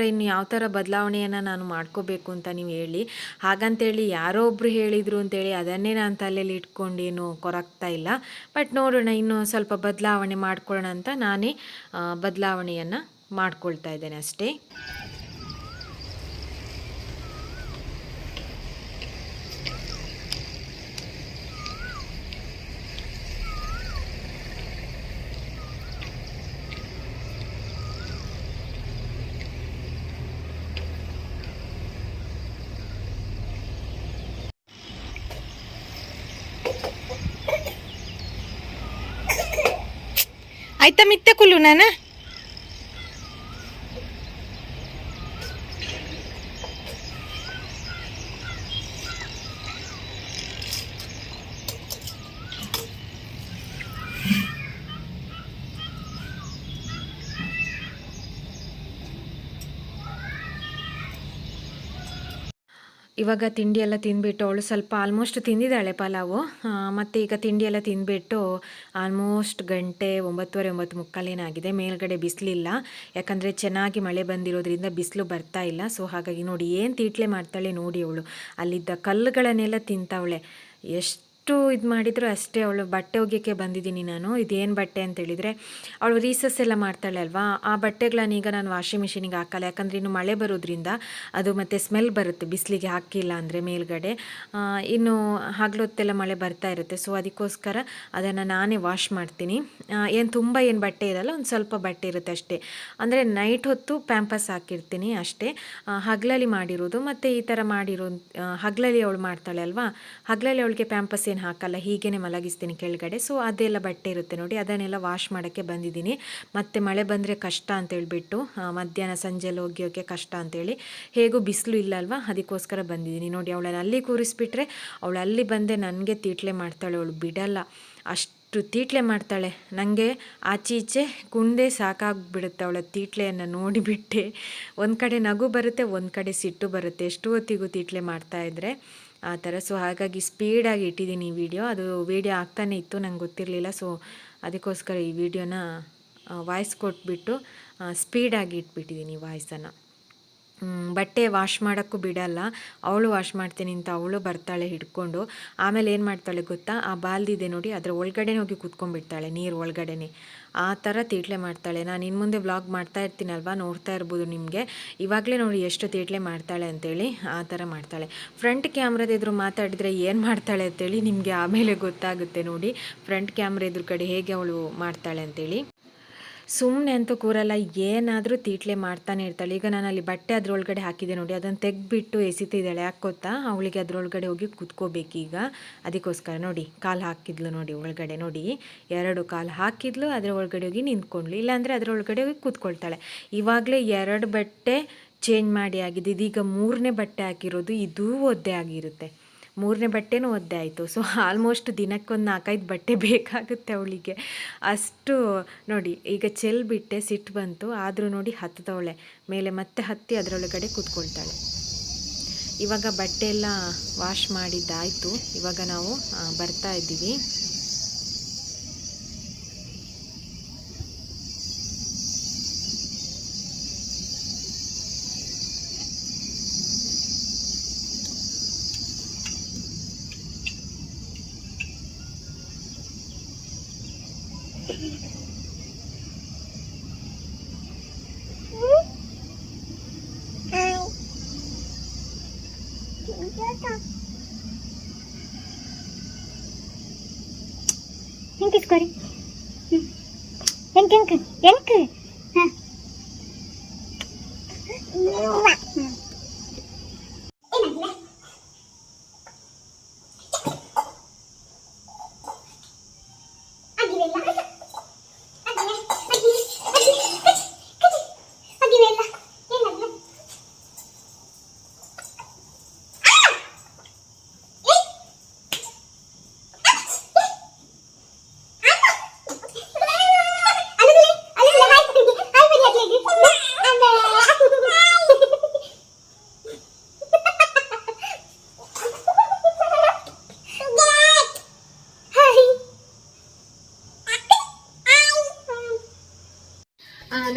ಇನ್ನು ಯಾವ ಥರ ಬದಲಾವಣೆಯನ್ನು ನಾನು ಮಾಡ್ಕೋಬೇಕು ಅಂತ ನೀವು ಹೇಳಿ. ಹಾಗಂತೇಳಿ ಯಾರೋ ಒಬ್ಬರು ಹೇಳಿದರು ಅಂತೇಳಿ ಅದನ್ನೇ ನಾನು ತಲೆಯಲ್ಲಿ ಇಟ್ಕೊಂಡೇನು ಕೊರಗ್ತಾ ಇಲ್ಲ. ಬಟ್ ನೋಡೋಣ, ಇನ್ನೂ ಸ್ವಲ್ಪ ಬದಲಾವಣೆ ಮಾಡ್ಕೊಳ್ಳೋಣ ಅಂತ ನಾನೇ ಬದಲಾವಣೆಯನ್ನು ಮಾಡ್ಕೊಳ್ತಾ ಇದ್ದೇನೆ ಅಷ್ಟೇ. ಆಯ್ತಾ ಮಿತ್ತ ಕುಲ್ಲು ನಾನು ಇವಾಗ ತಿಂಡಿ ಎಲ್ಲ ತಿಂದುಬಿಟ್ಟು ಅವಳು ಸ್ವಲ್ಪ ಆಲ್ಮೋಸ್ಟ್ ತಿಂದಿದ್ದಾಳೆ ಪಲಾವು, ಮತ್ತು ಈಗ ತಿಂಡಿ ಎಲ್ಲ ತಿಂದುಬಿಟ್ಟು ಆಲ್ಮೋಸ್ಟ್ ಗಂಟೆ 9:30 9:45 ಮೇಲ್ಗಡೆ ಬಿಸಿಲಿಲ್ಲ, ಯಾಕಂದರೆ ಚೆನ್ನಾಗಿ ಮಳೆ ಬಂದಿರೋದ್ರಿಂದ ಬಿಸಿಲು ಬರ್ತಾ ಇಲ್ಲ. ಸೊ ಹಾಗಾಗಿ ನೋಡಿ ಏನು ತೀಟ್ಲೆ ಮಾಡ್ತಾಳೆ ನೋಡಿ ಅವಳು. ಅಲ್ಲಿದ್ದ ಕಲ್ಲುಗಳನ್ನೆಲ್ಲ ತಿಂತಾವಳೆ, ಎಷ್ಟು ಇದು ಮಾಡಿದ್ರು ಅಷ್ಟೇ. ಅವಳು ಬಟ್ಟೆ ಒಗೆಯೋಕ್ಕೆ ಬಂದಿದ್ದೀನಿ ನಾನು. ಇದೇನು ಬಟ್ಟೆ ಅಂತೇಳಿದರೆ, ಅವಳು ರೀಸಸ್ ಎಲ್ಲ ಮಾಡ್ತಾಳೆ ಅಲ್ವಾ, ಆ ಬಟ್ಟೆಗಳನ್ನ ಈಗ ನಾನು ವಾಷಿಂಗ್ ಮಿಷಿನಿಗೆ ಹಾಕಲ್ಲ, ಯಾಕಂದರೆ ಇನ್ನು ಮಳೆ ಬರೋದ್ರಿಂದ ಅದು ಮತ್ತು ಸ್ಮೆಲ್ ಬರುತ್ತೆ ಬಿಸಿಲಿಗೆ ಹಾಕಿಲ್ಲ ಅಂದರೆ ಮೇಲ್ಗಡೆ. ಇನ್ನು ಹಗಲೊತ್ತೆಲ್ಲ ಮಳೆ ಬರ್ತಾ ಇರುತ್ತೆ, ಸೊ ಅದಕ್ಕೋಸ್ಕರ ಅದನ್ನು ನಾನೇ ವಾಶ್ ಮಾಡ್ತೀನಿ. ಏನು ತುಂಬ ಏನು ಬಟ್ಟೆ ಇರಲ್ಲ, ಒಂದು ಸ್ವಲ್ಪ ಬಟ್ಟೆ ಇರುತ್ತೆ ಅಷ್ಟೇ. ಅಂದರೆ ನೈಟ್ ಹೊತ್ತು ಪ್ಯಾಂಪಸ್ ಹಾಕಿರ್ತೀನಿ ಅಷ್ಟೇ, ಹಗಲಲ್ಲಿ ಮಾಡಿರೋದು. ಮತ್ತು ಈ ಥರ ಮಾಡಿರೋ ಹಗಲಲ್ಲಿ ಅವಳು ಮಾಡ್ತಾಳೆ ಅಲ್ವಾ, ಹಗಲಲ್ಲಿ ಅವಳಿಗೆ ಪ್ಯಾಂಪಸ್ ಏನು ಹಾಕಲ್ಲ, ಹೀಗೇ ಮಲಗಿಸ್ತೀನಿ ಕೆಳಗಡೆ. ಸೊ ಅದೆಲ್ಲ ಬಟ್ಟೆ ಇರುತ್ತೆ ನೋಡಿ, ಅದನ್ನೆಲ್ಲ ವಾಶ್ ಮಾಡೋಕ್ಕೆ ಬಂದಿದ್ದೀನಿ. ಮತ್ತು ಮಳೆ ಬಂದರೆ ಕಷ್ಟ ಅಂತೇಳ್ಬಿಟ್ಟು ಮಧ್ಯಾಹ್ನ ಸಂಜೆಯಲ್ಲಿ ಒಗೆಯೋಕ್ಕೆ ಕಷ್ಟ ಅಂತೇಳಿ, ಹೇಗೂ ಬಿಸಿಲು ಇಲ್ಲ ಅಲ್ವಾ, ಅದಕ್ಕೋಸ್ಕರ ಬಂದಿದ್ದೀನಿ ನೋಡಿ. ಅವಳನ್ನು ಅಲ್ಲಿ ಕೂರಿಸ್ಬಿಟ್ರೆ ಅವಳು ಅಲ್ಲಿ ಬಂದೆ ನನಗೆ ತೀಟ್ಲೆ ಮಾಡ್ತಾಳೆ, ಅವಳು ಬಿಡಲ್ಲ, ಅಷ್ಟು ತೀಟ್ಲೆ ಮಾಡ್ತಾಳೆ. ನನಗೆ ಆಚೆ ಈಚೆ ಕುಂದೇ ಸಾಕಾಗ್ಬಿಡುತ್ತೆ ಅವಳ ತೀಟ್ಲೆಯನ್ನು ನೋಡಿಬಿಟ್ಟೆ. ಒಂದು ಕಡೆ ನಗು ಬರುತ್ತೆ, ಒಂದು ಕಡೆ ಸಿಟ್ಟು ಬರುತ್ತೆ, ಎಷ್ಟು ಹೊತ್ತಿಗೂ ತೀಟ್ಲೆ ಮಾಡ್ತಾಯಿದ್ರೆ ಆ ಥರ. ಸೊ ಹಾಗಾಗಿ ಸ್ಪೀಡಾಗಿ ಇಟ್ಟಿದ್ದೀನಿ ಈ ವಿಡಿಯೋ. ಅದು ವಿಡಿಯೋ ಆಗ್ತಾನೆ ಇತ್ತು, ನಂಗೆ ಗೊತ್ತಿರಲಿಲ್ಲ. ಸೊ ಅದಕ್ಕೋಸ್ಕರ ಈ ವಿಡಿಯೋನ ವಾಯ್ಸ್ ಕೊಟ್ಬಿಟ್ಟು ಸ್ಪೀಡಾಗಿ ಇಟ್ಬಿಟ್ಟಿದ್ದೀನಿ ವಾಯ್ಸನ್ನು. ಬಟ್ಟೆ ವಾಶ್ ಮಾಡೋಕ್ಕೂ ಬಿಡಲ್ಲ, ಅವಳು ವಾಶ್ ಮಾಡ್ತೀನಿ ಅಂತ ಅವಳು ಬರ್ತಾಳೆ ಹಿಡ್ಕೊಂಡು. ಆಮೇಲೆ ಏನು ಮಾಡ್ತಾಳೆ ಗೊತ್ತಾ, ಆ ಬಾಲ್ದಿದೆ ನೋಡಿ ಅದರ ಒಳಗಡೆ ಹೋಗಿ ಕೂತ್ಕೊಂಡ್ಬಿಡ್ತಾಳೆ, ನೀರು ಒಳಗಡೆನೆ. ಆ ಥರ ತೀಟ್ಲೆ ಮಾಡ್ತಾಳೆ. ನಾನು ಇನ್ನು ಮುಂದೆ ವ್ಲಾಗ್ ಮಾಡ್ತಾ ಇರ್ತೀನಲ್ವ, ನೋಡ್ತಾ ಇರ್ಬೋದು ನಿಮಗೆ. ಇವಾಗಲೇ ನೋಡಿ ಎಷ್ಟು ತೀಟ್ಲೆ ಮಾಡ್ತಾಳೆ ಅಂತೇಳಿ, ಆ ಥರ ಮಾಡ್ತಾಳೆ. ಫ್ರಂಟ್ ಕ್ಯಾಮ್ರಾದ ಎದುರು ಮಾತಾಡಿದರೆ ಏನು ಮಾಡ್ತಾಳೆ ಅಂತೇಳಿ ನಿಮಗೆ ಆಮೇಲೆ ಗೊತ್ತಾಗುತ್ತೆ ನೋಡಿ, ಫ್ರಂಟ್ ಕ್ಯಾಮ್ರಾ ಎದುರು ಕಡೆ ಹೇಗೆ ಅವಳು ಮಾಡ್ತಾಳೆ ಅಂತೇಳಿ. ಸುಮ್ಮನೆ ಅಂತೂ ಕೂರಲ್ಲ, ಏನಾದರೂ ತೀಟ್ಲೆ ಮಾಡ್ತಾನೆ ಇರ್ತಾಳೆ. ಈಗ ನಾನು ಅಲ್ಲಿ ಬಟ್ಟೆ ಅದರೊಳಗಡೆ ಹಾಕಿದೆ ನೋಡಿ, ಅದನ್ನು ತೆಗೆದ್ಬಿಟ್ಟು ಎಸಿತಿದ್ದಾಳೆ. ಯಾಕೆ ಗೊತ್ತಾ, ಅವಳಿಗೆ ಅದರೊಳಗಡೆ ಹೋಗಿ ಕೂತ್ಕೋಬೇಕೀಗ, ಅದಕ್ಕೋಸ್ಕರ. ನೋಡಿ ಕಾಲು ಹಾಕಿದ್ಲು ನೋಡಿ ಒಳಗಡೆ, ನೋಡಿ 2 ಕಾಲು ಹಾಕಿದ್ಲು, ಅದರ ಒಳಗಡೆ ಹೋಗಿ ನಿಂತ್ಕೊಂಡ್ಲು, ಇಲ್ಲಾಂದರೆ ಅದರೊಳಗಡೆ ಹೋಗಿ ಕೂತ್ಕೊಳ್ತಾಳೆ. ಇವಾಗಲೇ 2 ಬಟ್ಟೆ ಚೇಂಜ್ ಮಾಡಿ ಆಗಿದೆ, ಇದೀಗ 3ನೇ ಬಟ್ಟೆ ಹಾಕಿರೋದು, ಇದೂ ಒದ್ದೆ ಆಗಿರುತ್ತೆ. 3ನೇ ಬಟ್ಟೆನೂ ಒದ್ದೆ ಆಯಿತು. ಸೊ ಆಲ್ಮೋಸ್ಟ್ ದಿನಕ್ಕೊಂದು 4-5 ಬಟ್ಟೆ ಬೇಕಾಗುತ್ತೆ ಅವಳಿಗೆ, ಅಷ್ಟು ನೋಡಿ. ಈಗ ಚೆಲ್ಬಿಟ್ಟೆ, ಸಿಟ್ಟು ಬಂತು, ಆದರೂ ನೋಡಿ ಹತ್ತದವಳೆ ಮೇಲೆ, ಮತ್ತೆ ಹತ್ತಿ ಅದರೊಳಗಡೆ ಕೂತ್ಕೊಳ್ತಾಳೆ. ಇವಾಗ ಬಟ್ಟೆ ಎಲ್ಲ ವಾಶ್ ಮಾಡಿದ್ದಾಯಿತು, ಇವಾಗ ನಾವು ಬರ್ತಾ ಇದ್ದೀವಿ. ಹೆಂಗೆ ಇಸ್ಕೋರಿ ಹೆಂಗೆ ಹೆಂಗೆ ಹೆಂಗೆ ಹಾಂ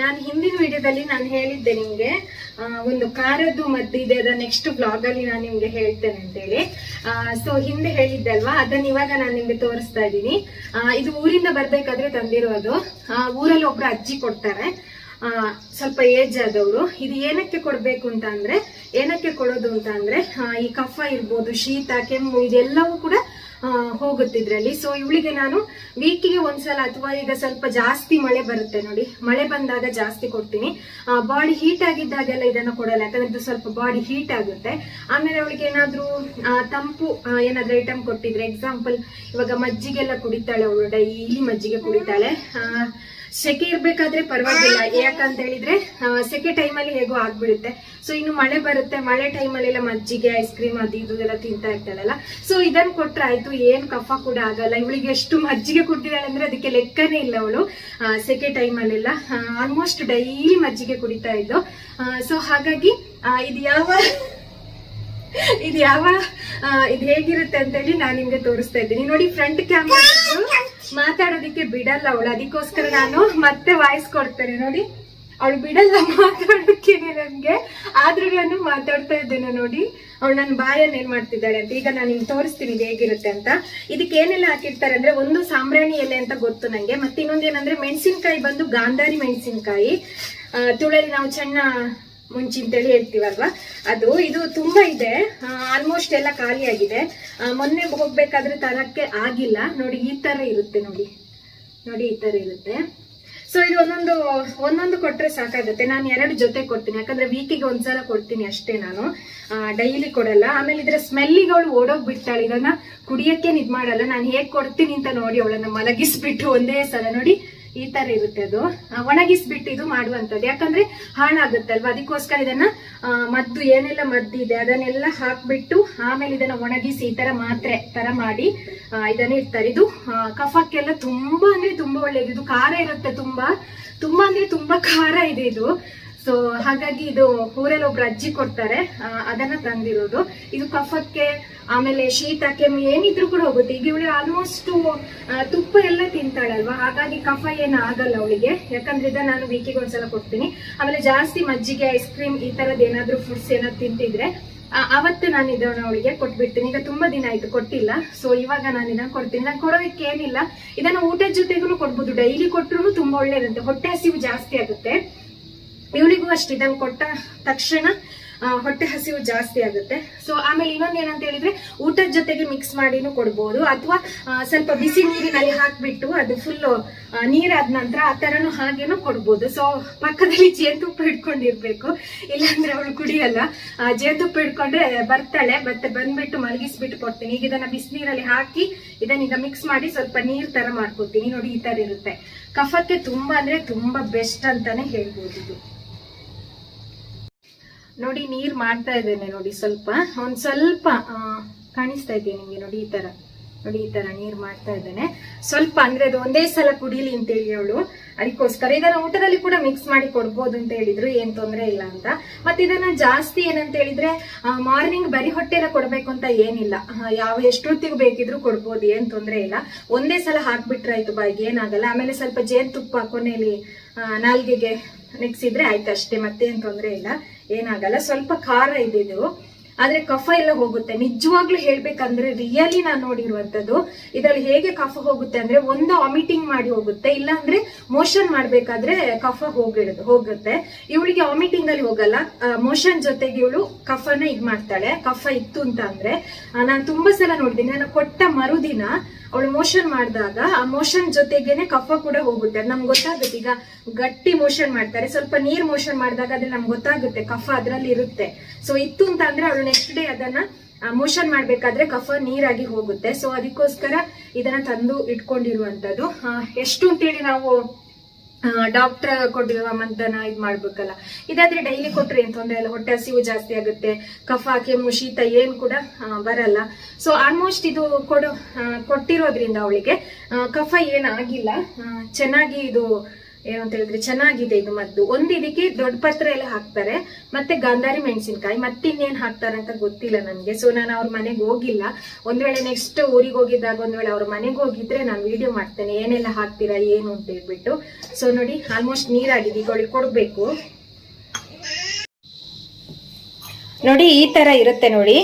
ನಾನು ಹಿಂದಿನ ವಿಡಿಯೋದಲ್ಲಿ ನಾನು ಹೇಳಿದ್ದೆ ನಿಮ್ಗೆ ಒಂದು ಖಾರದ್ದು ಮದ್ದಿದೆ, ಅದ ನೆಕ್ಸ್ಟ್ ಬ್ಲಾಗ್ ಅಲ್ಲಿ ನಾನು ನಿಮ್ಗೆ ಹೇಳ್ತೇನೆ ಅಂತೇಳಿ. ಸೊ ಹಿಂದೆ ಹೇಳಿದ್ದೆ ಅಲ್ವಾ, ಅದನ್ನ ಇವಾಗ ನಾನು ನಿಮ್ಗೆ ತೋರಿಸ್ತಾ ಇದ್ದೀನಿ. ಇದು ಊರಿಂದ ಬರ್ಬೇಕಾದ್ರೆ ತಂದಿರೋದು. ಊರಲ್ಲಿ ಒಬ್ರು ಅಜ್ಜಿ ಕೊಡ್ತಾರೆ, ಸ್ವಲ್ಪ ಏಜ್ ಆದವರು. ಇದು ಏನಕ್ಕೆ ಕೊಡ್ಬೇಕು ಅಂತ ಅಂದ್ರೆ, ಏನಕ್ಕೆ ಕೊಡೋದು ಅಂತ ಅಂದ್ರೆ, ಈ ಕಫ ಇರ್ಬೋದು, ಶೀತ, ಕೆಮ್ಮು ಇದೆಲ್ಲವೂ ಕೂಡ ಹೋಗುತ್ತಿದ್ರಲ್ಲಿ. ಸೊ ಇವಳಿಗೆ ನಾನು ವೀಕಿಗೆ ಒಂದ್ಸಲ, ಅಥವಾ ಈಗ ಸ್ವಲ್ಪ ಜಾಸ್ತಿ ಮಳೆ ಬರುತ್ತೆ ನೋಡಿ, ಮಳೆ ಬಂದಾಗ ಜಾಸ್ತಿ ಕೊಡ್ತೀನಿ. ಬಾಡಿ ಹೀಟ್ ಆಗಿದ್ದಾಗೆಲ್ಲ ಇದನ್ನ ಕೊಡಲ್ಲ, ಯಾಕಂದ್ರೆ ಇದು ಸ್ವಲ್ಪ ಬಾಡಿ ಹೀಟ್ ಆಗುತ್ತೆ. ಆಮೇಲೆ ಅವಳಿಗೆ ಏನಾದ್ರೂ ತಂಪು ಏನಾದ್ರೂ ಐಟಮ್ ಕೊಟ್ಟಿದ್ರೆ, ಎಕ್ಸಾಂಪಲ್ ಇವಾಗ ಮಜ್ಜಿಗೆಲ್ಲ ಕುಡಿತಾಳೆ ಅವಳು, ಡೈಲಿ ಮಜ್ಜಿಗೆ ಕುಡಿತಾಳೆ. ಸೆಕೆ ಇರ್ಬೇಕಾದ್ರೆ ಪರವಾಗಿಲ್ಲ, ಯಾಕಂತ ಹೇಳಿದ್ರೆ ಸೆಕೆ ಟೈಮಲ್ಲಿ ಹೇಗೋ ಆಗ್ಬಿಡುತ್ತೆ. ಸೊ ಇನ್ನು ಮಳೆ ಬರುತ್ತೆ, ಮಳೆ ಟೈಮಲ್ಲೆಲ್ಲ ಮಜ್ಜಿಗೆ, ಐಸ್ ಕ್ರೀಮ್ ಅದು ಇದು ಎಲ್ಲ ತಿಂತಾ ಇರ್ತಾಳಲ್ಲ. ಸೊ ಇದನ್ನ ಕೊಟ್ರೆ ಆಯ್ತು, ಏನ್ ಕಫ ಕೂಡ ಆಗಲ್ಲ. ಇವಳಿಗೆ ಎಷ್ಟು ಮಜ್ಜಿಗೆ ಕುಡಿದಾಳೆ ಅಂದ್ರೆ ಅದಕ್ಕೆ ಲೆಕ್ಕನೇ ಇಲ್ಲ. ಅವಳು ಸೆಕೆ ಟೈಮಲ್ಲೆಲ್ಲ ಆಲ್ಮೋಸ್ಟ್ ಡೈಲಿ ಮಜ್ಜಿಗೆ ಕುಡಿತಾ ಇದ್ದು. ಸೊ ಹಾಗಾಗಿ ಇದು ಹೇಗಿರುತ್ತೆ ಅಂತ ಹೇಳಿ ನಾನು ನಿಮ್ಗೆ ತೋರಿಸ್ತಾ ಇದ್ದೀನಿ ನೋಡಿ. ಫ್ರಂಟ್ ಕ್ಯಾಮ್ರಾ ಮಾತಾಡೋದಿಕ್ಕೆ ಬಿಡಲ್ಲ ಅವಳು, ಅದಕ್ಕೋಸ್ಕರ ನಾನು ಮತ್ತೆ ವಾಯ್ಸ್ ಕೊಡ್ತೇನೆ ನೋಡಿ. ಅವಳು ಬಿಡಲ್ಲ ಮಾತಾಡೋಕ್ಕೇನೆ ನನ್ಗೆ, ಆದ್ರೂ ನಾನು ಮಾತಾಡ್ತಾ ಇದ್ದೇನೆ ನೋಡಿ. ಅವಳು ನನ್ನ ಬಾಯನ್ನ ಏನ್ ಮಾಡ್ತಿದ್ದಾಳೆ ಅಂತ ಈಗ ನಾನು ನಿಮ್ಗೆ ತೋರಿಸ್ತೀನಿ ಹೇಗಿರುತ್ತೆ ಅಂತ. ಇದಕ್ಕೆ ಏನೆಲ್ಲ ಹಾಕಿರ್ತಾರೆ ಅಂದ್ರೆ, ಒಂದು ಸಾಂಬ್ರಾಣಿ ಎಲೆ ಅಂತ ಗೊತ್ತು ನಂಗೆ, ಮತ್ತೆ ಇನ್ನೊಂದೇನಂದ್ರೆ ಮೆಣಸಿನ್ಕಾಯಿ ಬಂದು ಗಾಂಧಾರಿ ಮೆಣಸಿನ್ಕಾಯಿ, ತುಳರಿ ನಾವು ಚೆನ್ನ ಮುಂಚಿ ಅಂತೇಳಿ ಹೇಳ್ತೀವಲ್ವಾ, ಅದು. ಇದು ತುಂಬಾ ಇದೆ, ಆಲ್ಮೋಸ್ಟ್ ಎಲ್ಲ ಖಾಲಿ ಆಗಿದೆ. ಮೊನ್ನೆ ಹೋಗ್ಬೇಕಾದ್ರೆ ತರಕ್ಕೆ ಆಗಿಲ್ಲ ನೋಡಿ. ಈ ತರ ಇರುತ್ತೆ ನೋಡಿ, ಈ ತರ ಇರುತ್ತೆ. ಸೊ ಇದು ಒಂದೊಂದು ಕೊಟ್ರೆ ಸಾಕಾಗುತ್ತೆ. ನಾನು 2 ಜೊತೆ ಕೊಡ್ತೀನಿ, ಯಾಕಂದ್ರೆ ವೀಕಿಗೆ ಒಂದ್ಸಲ ಕೊಡ್ತೀನಿ ಅಷ್ಟೇ, ನಾನು ಡೈಲಿ ಕೊಡಲ್ಲ. ಆಮೇಲೆ ಇದ್ರ ಸ್ಮೆಲ್ಲಿಗೆ ಅವಳು ಓಡೋಗ್ಬಿಡ್ತಾಳೆ, ಇದನ್ನ ಕುಡಿಯಕ್ಕೆ ಇದ್ ಮಾಡಲ್ಲ. ನಾನು ಹೇಗ್ ಕೊಡ್ತೀನಿ ಅಂತ ನೋಡಿ, ಅವಳನ್ನ ಮಲಗಿಸ್ಬಿಟ್ಟು ಒಂದೇ ಸಲ ನೋಡಿ ಈ ತರ ಇರುತ್ತೆ. ಅದು ಒಣಗಿಸ್ಬಿಟ್ಟು ಇದು ಮಾಡುವಂತದ್ದು, ಯಾಕಂದ್ರೆ ಹಾಳಾಗುತ್ತಲ್ವಾ, ಅದಕ್ಕೋಸ್ಕರ ಇದನ್ನ ಮದ್ದು ಏನೆಲ್ಲ ಮದ್ದಿದೆ ಅದನ್ನೆಲ್ಲ ಹಾಕ್ಬಿಟ್ಟು ಆಮೇಲೆ ಇದನ್ನ ಒಣಗಿಸಿ ಈ ತರ ಮಾತ್ರೆ ತರ ಮಾಡಿ ಇದನ್ನ ಇರ್ತಾರೆ. ಇದು ಕಫಕ್ಕೆಲ್ಲ ತುಂಬಾ ಅಂದ್ರೆ ತುಂಬಾ ಒಳ್ಳೇದು. ಇದು ಖಾರ ಇರುತ್ತೆ, ತುಂಬಾ ಅಂದ್ರೆ ತುಂಬಾ ಖಾರ ಇದೆ ಇದು. ಸೊ ಹಾಗಾಗಿ ಇದು ಊರಲ್ಲಿ ಒಬ್ರು ಅಜ್ಜಿ ಕೊಡ್ತಾರೆ, ಅದನ್ನ ತಂದಿರೋದು. ಇದು ಕಫಕ್ಕೆ, ಆಮೇಲೆ ಶೀತ, ಕೆಮ್ಮು ಏನಿದ್ರು ಕೂಡ ಹೋಗುತ್ತೆ. ಈಗ ಇವಳು ಆಲ್ಮೋಸ್ಟ್ ತುಪ್ಪ ಎಲ್ಲ ತಿಂತಾಳಲ್ವಾ, ಹಾಗಾಗಿ ಕಫ ಏನು ಆಗಲ್ಲ ಅವಳಿಗೆ, ಯಾಕಂದ್ರೆ ಇದನ್ನ ನಾನು ವೀಕಿಗೆ ಒಂದ್ಸಲ ಕೊಡ್ತೀನಿ. ಆಮೇಲೆ ಜಾಸ್ತಿ ಮಜ್ಜಿಗೆ, ಐಸ್ ಕ್ರೀಮ್ ಈ ತರದ್ ಏನಾದ್ರು ಫುಡ್ಸ್ ಏನಾದ್ರು ತಿಂತಿದ್ರೆ ಅವತ್ತು ನಾನು ಇದನ್ನ ಅವಳಿಗೆ ಕೊಟ್ಬಿಡ್ತೀನಿ. ಈಗ ತುಂಬಾ ದಿನ ಆಯ್ತು ಕೊಟ್ಟಿಲ್ಲ, ಸೊ ಇವಾಗ ನಾನು ಇದನ್ನ ಕೊಡ್ತೀನಿ. ನಾನು ಕೊಡೋದಕ್ಕೆ ಏನಿಲ್ಲ, ಇದನ್ನ ಊಟದ ಜೊತೆಗೂ ಕೊಡ್ಬೋದು, ಡೈಲಿ ಕೊಟ್ರು ತುಂಬಾ ಒಳ್ಳೇದಂತೆ, ಹೊಟ್ಟೆ ಹಸಿವು ಜಾಸ್ತಿ ಆಗುತ್ತೆ. ಇವಳಿಗೂ ಅಷ್ಟೇ, ಇದನ್ನು ಕೊಟ್ಟ ತಕ್ಷಣ ಹೊಟ್ಟೆ ಹಸಿವು ಜಾಸ್ತಿ ಆಗುತ್ತೆ. ಸೊ ಆಮೇಲೆ ಇನ್ನೊಂದು ಏನಂತ ಹೇಳಿದ್ರೆ, ಊಟದ ಜೊತೆಗೆ ಮಿಕ್ಸ್ ಮಾಡಿನೂ ಕೊಡ್ಬೋದು, ಅಥವಾ ಸ್ವಲ್ಪ ಬಿಸಿ ನೀರಿನಲ್ಲಿ ಹಾಕ್ಬಿಟ್ಟು ಅದು ಫುಲ್ ನೀರಾದ ನಂತರ ಆ ತರನು ಹಾಗೇನು ಕೊಡ್ಬೋದು. ಸೊ ಪಕ್ಕದಲ್ಲಿ ಜೇನುತುಪ್ಪ ಇಟ್ಕೊಂಡಿರ್ಬೇಕು, ಇಲ್ಲಾಂದ್ರೆ ಅವಳು ಕುಡಿಯಲ್ಲ. ಜೇನುತುಪ್ಪ ಇಟ್ಕೊಂಡ್ರೆ ಬರ್ತಾಳೆ, ಮತ್ತೆ ಬಂದ್ಬಿಟ್ಟು ಮಲಗಿಸ್ಬಿಟ್ಟು ಕೊಡ್ತೀನಿ. ಈಗ ಇದನ್ನ ಬಿಸಿನೀರಲ್ಲಿ ಹಾಕಿ ಇದನ್ನೀಗ ಮಿಕ್ಸ್ ಮಾಡಿ ಸ್ವಲ್ಪ ನೀರ್ ತರ ಮಾಡ್ಕೊತೀನಿ ನೋಡಿ. ಈ ತರ ಇರುತ್ತೆ. ಕಫಕ್ಕೆ ತುಂಬಾ ಅಂದ್ರೆ ತುಂಬಾ ಬೆಸ್ಟ್ ಅಂತಾನೆ ಹೇಳ್ಬೋದು ಇದು ನೋಡಿ. ನೀರ್ ಮಾಡ್ತಾ ಇದ್ದೇನೆ ನೋಡಿ, ಒಂದ್ ಸ್ವಲ್ಪ ಕಾಣಿಸ್ತಾ ಇದ್ದೀನಿ ನಿಮ್ಗೆ ನೋಡಿ. ಈ ತರ ನೀರ್ ಮಾಡ್ತಾ ಇದ್ದೇನೆ ಸ್ವಲ್ಪ, ಅಂದ್ರೆ ಅದು ಒಂದೇ ಸಲ ಕುಡಿಲಿ ಅಂತ ಹೇಳಿ ಅವಳು, ಅದಕ್ಕೋಸ್ಕರ. ಇದನ್ನ ಊಟದಲ್ಲಿ ಕೂಡ ಮಿಕ್ಸ್ ಮಾಡಿ ಕೊಡ್ಬೋದು ಅಂತ ಹೇಳಿದ್ರು, ಏನ್ ತೊಂದ್ರೆ ಇಲ್ಲ ಅಂತ. ಮತ್ತೆ ಇದನ್ನ ಜಾಸ್ತಿ ಏನಂತ ಹೇಳಿದ್ರೆ, ಮಾರ್ನಿಂಗ್ ಬರೀ ಹೊಟ್ಟೆಲ್ಲ ಕೊಡ್ಬೇಕು ಅಂತ ಏನಿಲ್ಲ, ಎಷ್ಟೊತ್ತಿಗೂ ಬೇಕಿದ್ರು ಕೊಡ್ಬೋದು, ಏನ್ ತೊಂದ್ರೆ ಇಲ್ಲ. ಒಂದೇ ಸಲ ಹಾಕ್ಬಿಟ್ರಾಯ್ತು ಬಾಯಿಗೆ, ಏನಾಗಲ್ಲ. ಆಮೇಲೆ ಸ್ವಲ್ಪ ಜೇನುತುಪ್ಪ ಕೊನೆಯಲ್ಲಿ ನಾಲ್ಗೆಗೆ ನೆಕ್ಸಿದ್ರೆ ಆಯ್ತು ಅಷ್ಟೇ, ಮತ್ತೇನ್ ತೊಂದ್ರೆ ಇಲ್ಲ, ಏನಾಗಲ್ಲ. ಸ್ವಲ್ಪ ಖಾರ ಇದೆ ಇದು, ಆದ್ರೆ ಕಫ ಎಲ್ಲ ಹೋಗುತ್ತೆ. ನಿಜವಾಗ್ಲೂ ಹೇಳ್ಬೇಕಂದ್ರೆ ರಿಯಲಿ ನಾನು ನೋಡಿರುವಂತದ್ದು. ಇದ್ರಲ್ಲಿ ಹೇಗೆ ಕಫ ಹೋಗುತ್ತೆ ಅಂದ್ರೆ, ಒಂದು ವಾಮಿಟಿಂಗ್ ಮಾಡಿ ಹೋಗುತ್ತೆ, ಇಲ್ಲ ಅಂದ್ರೆ ಮೋಷನ್ ಮಾಡ್ಬೇಕಾದ್ರೆ ಕಫ ಹೋಗುತ್ತೆ. ಇವಳಿಗೆ ವಾಮಿಟಿಂಗ್ ಅಲ್ಲಿ ಹೋಗಲ್ಲ, ಮೋಷನ್ ಜೊತೆಗೆ ಇವಳು ಕಫನ ಮಾಡ್ತಾಳೆ. ಕಫ ಇತ್ತು ಅಂತ ಅಂದ್ರೆ ನಾನು ತುಂಬಾ ಸಲ ನೋಡಿದ್ದೀನಿ. ನಾನು ಕೊಟ್ಟ ಮರುದಿನ ಅವಳು ಮೋಷನ್ ಮಾಡಿದಾಗ ಆ ಮೋಷನ್ ಜೊತೆಗೇನೆ ಕಫ ಕೂಡ ಹೋಗುತ್ತೆ. ಅದು ನಮ್ಗೆ ಗೊತ್ತಾಗುತ್ತೆ. ಈಗ ಗಟ್ಟಿ ಮೋಷನ್ ಮಾಡ್ತಾರೆ, ಸ್ವಲ್ಪ ನೀರ್ ಮೋಷನ್ ಮಾಡಿದಾಗ ಅದ್ರಲ್ಲಿ ನಮ್ಗೆ ಗೊತ್ತಾಗುತ್ತೆ ಕಫ ಅದ್ರಲ್ಲಿ ಇರುತ್ತೆ. ಸೊ ಇತ್ತು ಅಂತ ಅಂದ್ರೆ ಅವಳು ನೆಕ್ಸ್ಟ್ ಡೇ ಅದನ್ನ ಮೋಷನ್ ಮಾಡ್ಬೇಕಾದ್ರೆ ಕಫ ನೀರಾಗಿ ಹೋಗುತ್ತೆ. ಸೊ ಅದಕ್ಕೋಸ್ಕರ ಇದನ್ನ ತಂದು ಇಟ್ಕೊಂಡಿರುವಂತದ್ದು. ಎಷ್ಟು ಅಂತೇಳಿ ನಾವು ಡಾಕ್ಟರ್ ಕೊಟ್ಟಿರುವ ಮದ್ದನ್ನ ಮಾಡ್ಬೇಕಲ್ಲ. ಇದಾದ್ರೆ ಡೈಲಿ ಕೊಟ್ರೆ ಏನ್ ತೊಂದ್ರೆ ಇಲ್ಲ, ಹೊಟ್ಟೆ ಹಸಿವು ಜಾಸ್ತಿ ಆಗುತ್ತೆ, ಕಫ ಕೆಮ್ಮು ಶೀತ ಏನ್ ಕೂಡ ಬರಲ್ಲ. ಸೊ ಆಲ್ಮೋಸ್ಟ್ ಇದು ಕೊಟ್ಟಿರೋದ್ರಿಂದ ಅವಳಿಗೆ ಕಫ ಏನಾಗಿಲ್ಲ, ಚೆನ್ನಾಗಿ ಇದು ಏನಂತ ಹೇಳಿದ್ರೆ ಚೆನ್ನಾಗಿದೆ ಇದು ಮದ್ದು. ಒಂದು ಇದಕ್ಕೆ ದೊಡ್ಡ ಪತ್ರೆ ಎಲ್ಲ ಹಾಕ್ತಾರೆ, ಮತ್ತೆ ಗಾಂಧಾರಿ ಮೆಣಸಿನ್ಕಾಯಿ, ಮತ್ತೆ ಇನ್ನೇನ್ ಹಾಕ್ತಾರೆ ಅಂತ ಗೊತ್ತಿಲ್ಲ ನನ್ಗೆ. ಸೊ ನಾನು ಅವ್ರ ಮನೆಗೆ ಹೋಗಿಲ್ಲ. ಒಂದ್ ವೇಳೆ ನೆಕ್ಸ್ಟ್ ಊರಿಗೆ ಹೋಗಿದ್ದಾಗ ಒಂದ್ ವೇಳೆ ಅವ್ರ ಮನೆಗೆ ಹೋಗಿದ್ರೆ ನಾನು ವಿಡಿಯೋ ಮಾಡ್ತೇನೆ ಏನೆಲ್ಲ ಹಾಕ್ತೀರಾ ಏನು ಅಂತ ಹೇಳ್ಬಿಟ್ಟು. ಸೊ ನೋಡಿ ಆಲ್ಮೋಸ್ಟ್ ನೀರಾಗಿದೆ, ಈಗ ಅವಳಿಗೆ ಕೊಡ್ಬೇಕು. ನೋಡಿ ಈ ತರ ಇರುತ್ತೆ ನೋಡಿ.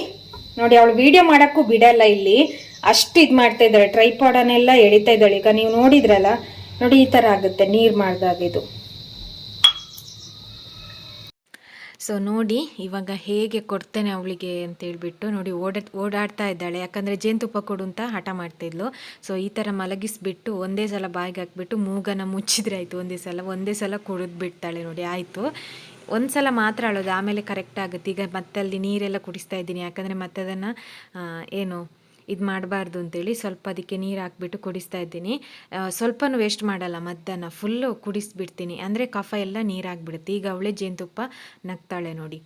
ನೋಡಿ ಅವಳು ವಿಡಿಯೋ ಮಾಡಕ್ಕೂ ಬಿಡಲ್ಲ, ಇಲ್ಲಿ ಅಷ್ಟು ಇದ್ ಮಾಡ್ತಾ ಇದ್ದಾಳೆ, ಟ್ರೈಪಾಡನ್ನೆಲ್ಲ ಎಳಿತಾ ಇದ್ದಾಳೆ. ಈಗ ನೀವು ನೋಡಿದ್ರಲ್ಲ ನೋಡಿ, ಈ ತರ ಆಗುತ್ತೆ ನೀರ್ ಮಾಡಿದಾಗ ಇದು. ಸೊ ನೋಡಿ ಇವಾಗ ಹೇಗೆ ಕೊಡ್ತೇನೆ ಅವಳಿಗೆ ಅಂತ ಹೇಳ್ಬಿಟ್ಟು ನೋಡಿ ಓಡಾಡ್ತಾ ಇದ್ದಾಳೆ. ಯಾಕಂದರೆ ಜೇನುತುಪ್ಪ ಕೊಡು ಅಂತ ಹಠ ಮಾಡ್ತಿದ್ಲು. ಸೊ ಈ ಥರ ಮಲಗಿಸ್ಬಿಟ್ಟು ಒಂದೇ ಸಲ ಬಾಯಿಗೆ ಹಾಕ್ಬಿಟ್ಟು ಮೂಗನ್ನು ಮುಚ್ಚಿದ್ರೆ ಆಯಿತು. ಒಂದೇ ಸಲ ಕುಡಿದು ಬಿಡ್ತಾಳೆ ನೋಡಿ. ಆಯಿತು, ಒಂದು ಸಲ ಮಾತ್ರ ಅಳೋದು, ಆಮೇಲೆ ಕರೆಕ್ಟ್ ಆಗುತ್ತೆ. ಈಗ ಮತ್ತೆ ಅಲ್ಲಿ ನೀರೆಲ್ಲ ಕುಡಿಸ್ತಾ ಇದ್ದೀನಿ, ಯಾಕಂದರೆ ಮತ್ತೆ ಅದನ್ನು ಏನು ಇದು ಮಾಡಬಾರ್ದು ಅಂತೇಳಿ ಸ್ವಲ್ಪ ಅದಕ್ಕೆ ನೀರು ಹಾಕ್ಬಿಟ್ಟು ಕುಡಿಸ್ತಾ ಇದ್ದೀನಿ. ಸ್ವಲ್ಪನೂ ವೇಸ್ಟ್ ಮಾಡಲ್ಲ, ಮದ್ದನ್ನು ಫುಲ್ಲು ಕುಡಿಸ್ಬಿಡ್ತೀನಿ, ಅಂದರೆ ಕಫ ಎಲ್ಲ ನೀರಾಗಿಬಿಡುತ್ತೆ. ಈಗ ಅವಳೇ ಜೇನುತುಪ್ಪ ನಗ್ತಾಳೆ ನೋಡಿ,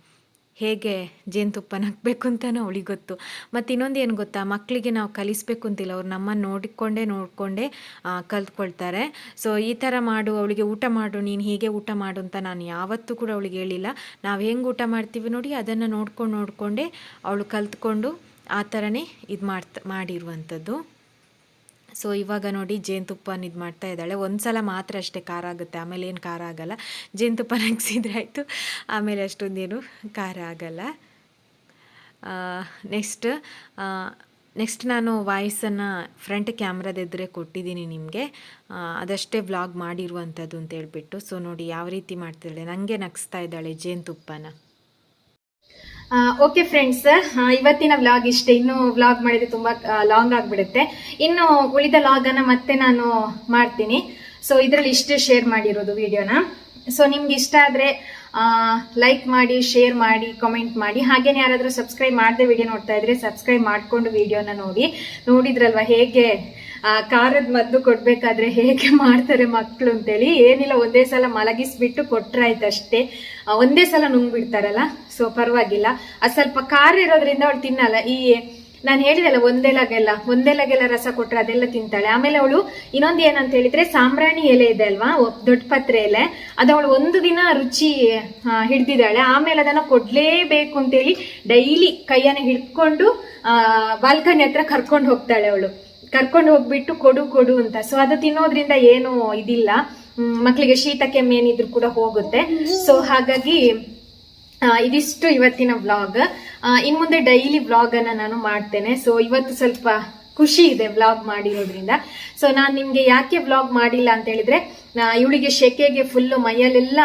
ಹೇಗೆ ಜೇನುತುಪ್ಪ ನಗಬೇಕು ಅಂತಲೂ ಅವಳಿಗೆ ಗೊತ್ತು. ಮತ್ತು ಇನ್ನೊಂದು ಏನು ಗೊತ್ತಾ, ಮಕ್ಕಳಿಗೆ ನಾವು ಕಲಿಸ್ಬೇಕು ಅಂತಿಲ್ಲ, ಅವ್ರು ನಮ್ಮನ್ನು ನೋಡಿಕೊಂಡೇ ಕಲ್ತ್ಕೊಳ್ತಾರೆ. ಸೊ ಈ ಥರ ಮಾಡು, ಅವಳಿಗೆ ಊಟ ಮಾಡು, ನೀನು ಹೀಗೆ ಊಟ ಮಾಡು ಅಂತ ನಾನು ಯಾವತ್ತೂ ಕೂಡ ಅವಳಿಗೆ ಹೇಳಿಲ್ಲ. ನಾವು ಹೆಂಗೆ ಊಟ ಮಾಡ್ತೀವಿ ನೋಡಿ, ಅದನ್ನು ನೋಡಿಕೊಂಡೇ ಅವಳು ಕಲ್ತ್ಕೊಂಡು ಆ ಥರನೇ ಇದು ಮಾಡಿರುವಂಥದ್ದು. ಸೊ ಇವಾಗ ನೋಡಿ ಜೇನುತುಪ್ಪನ ಇದು ಮಾಡ್ತಾ ಇದ್ದಾಳೆ. ಒಂದು ಸಲ ಮಾತ್ರ ಅಷ್ಟೇ ಖಾರ ಆಗುತ್ತೆ, ಆಮೇಲೆ ಏನು ಖಾರ ಆಗಲ್ಲ. ಜೇನುತುಪ್ಪ ನಗಿಸಿದ್ರೆ ಆಯಿತು, ಆಮೇಲೆ ಅಷ್ಟೊಂದೇನು ಖಾರ ಆಗಲ್ಲ. ನೆಕ್ಸ್ಟ್ ನಾನು ವಾಯ್ಸನ್ನು ಫ್ರಂಟ್ ಕ್ಯಾಮ್ರಾದ ಎದುರೇ ಕೊಟ್ಟಿದ್ದೀನಿ ನಿಮಗೆ, ಅದಷ್ಟೇ ವ್ಲಾಗ್ ಮಾಡಿರುವಂಥದ್ದು ಅಂತ ಹೇಳ್ಬಿಟ್ಟು. ಸೊ ನೋಡಿ ಯಾವ ರೀತಿ ಮಾಡ್ತಿದ್ದಾಳೆ, ನನಗೆ ನಗಿಸ್ತಾ ಇದ್ದಾಳೆ ಜೇನುತುಪ್ಪನ. ಓಕೆ ಫ್ರೆಂಡ್ಸ್, ಇವತ್ತಿನ ವ್ಲಾಗ್ ಇಷ್ಟೇ. ಇನ್ನು ವ್ಲಾಗ್ ಮಾಡಿದ್ರೆ ತುಂಬಾ ಲಾಂಗ್ ಆಗ್ಬಿಡುತ್ತೆ. ಇನ್ನು ಉಳಿದ ಲಾಗ್ ಅನ್ನ ಮತ್ತೆ ನಾನು ಮಾಡ್ತೀನಿ. ಸೊ ಇದ್ರಲ್ಲಿ ಇಷ್ಟೇ ಶೇರ್ ಮಾಡಿರೋದು ವಿಡಿಯೋನ. ಸೊ ನಿಮ್ಗೆ ಇಷ್ಟ ಆದ್ರೆ ಲೈಕ್ ಮಾಡಿ, ಶೇರ್ ಮಾಡಿ, ಕಾಮೆಂಟ್ ಮಾಡಿ. ಹಾಗೇನೆ ಯಾರಾದ್ರೂ ಸಬ್ಸ್ಕ್ರೈಬ್ ಮಾಡದೆ ವಿಡಿಯೋ ನೋಡ್ತಾ ಇದ್ರೆ ಸಬ್ಸ್ಕ್ರೈಬ್ ಮಾಡ್ಕೊಂಡು ವಿಡಿಯೋನ ನೋಡಿದ್ರಲ್ವಾ ಹೇಗೆ ಖಾರದ ಮದ್ದು ಕೊಡ್ಬೇಕಾದ್ರೆ ಹೇಗೆ ಮಾಡ್ತಾರೆ ಮಕ್ಕಳು ಅಂತೇಳಿ. ಏನಿಲ್ಲ, ಒಂದೇ ಸಲ ಮಲಗಿಸ್ಬಿಟ್ಟು ಕೊಟ್ರಾಯ್ತು ಅಷ್ಟೇ, ಒಂದೇ ಸಲ ನುಂಗ್ಬಿಡ್ತಾರಲ್ಲ. ಸೊ ಪರವಾಗಿಲ್ಲ, ಅದು ಸ್ವಲ್ಪ ಖಾರ ಇರೋದ್ರಿಂದ ಅವಳು ತಿನ್ನಲ್ಲ. ನಾನು ಹೇಳಿದೆಲ್ಲ ಒಂದೆಲಗೆಲ್ಲ ರಸ ಕೊಟ್ರೆ ಅದೆಲ್ಲ ತಿಂತಾಳೆ. ಆಮೇಲೆ ಅವಳು ಇನ್ನೊಂದು ಏನಂತ ಹೇಳಿದ್ರೆ, ಸಾಂಬ್ರಾಣಿ ಎಲೆ ಇದೆ ಅಲ್ವಾ, ದೊಡ್ಡ ಪತ್ರೆ ಎಲೆ, ಅದು ಅವಳು ಒಂದು ದಿನ ರುಚಿ ಹಿಡ್ದಿದ್ದಾಳೆ. ಆಮೇಲೆ ಅದನ್ನ ಕೊಡ್ಲೇಬೇಕು ಅಂತೇಳಿ ಡೈಲಿ ಕೈಯನ್ನ ಹಿಡ್ಕೊಂಡು ಬಾಲ್ಕನಿ ಹತ್ರ ಕರ್ಕೊಂಡು ಹೋಗ್ತಾಳೆ. ಅವಳು ಕರ್ಕೊಂಡು ಹೋಗ್ಬಿಟ್ಟು ಕೊಡು ಅಂತ. ಸೊ ಅದು ತಿನ್ನೋದ್ರಿಂದ ಏನು ಇದಿಲ್ಲ, ಮಕ್ಕಳಿಗೆ ಶೀತ ಕೆಮ್ಮು ಏನಿದ್ರು ಕೂಡ ಹೋಗುತ್ತೆ. ಸೊ ಹಾಗಾಗಿ ಇದಿಷ್ಟು ಇವತ್ತಿನ ವ್ಲಾಗ್. ಇನ್ ಮುಂದೆ ಡೈಲಿ ವ್ಲಾಗ್ ಅನ್ನ ನಾನು ಮಾಡ್ತೇನೆ. ಸೊ ಇವತ್ತು ಸ್ವಲ್ಪ ಖುಷಿ ಇದೆ ವ್ಲಾಗ್ ಮಾಡಿರೋದ್ರಿಂದ. ಸೊ ನಾನ್ ನಿಮ್ಗೆ ಯಾಕೆ ವ್ಲಾಗ್ ಮಾಡಿಲ್ಲ ಅಂತ ಹೇಳಿದ್ರೆ, ಇವಳಿಗೆ ಶೆಕೆಗೆ ಫುಲ್ ಮೈಯಲ್ಲೆಲ್ಲ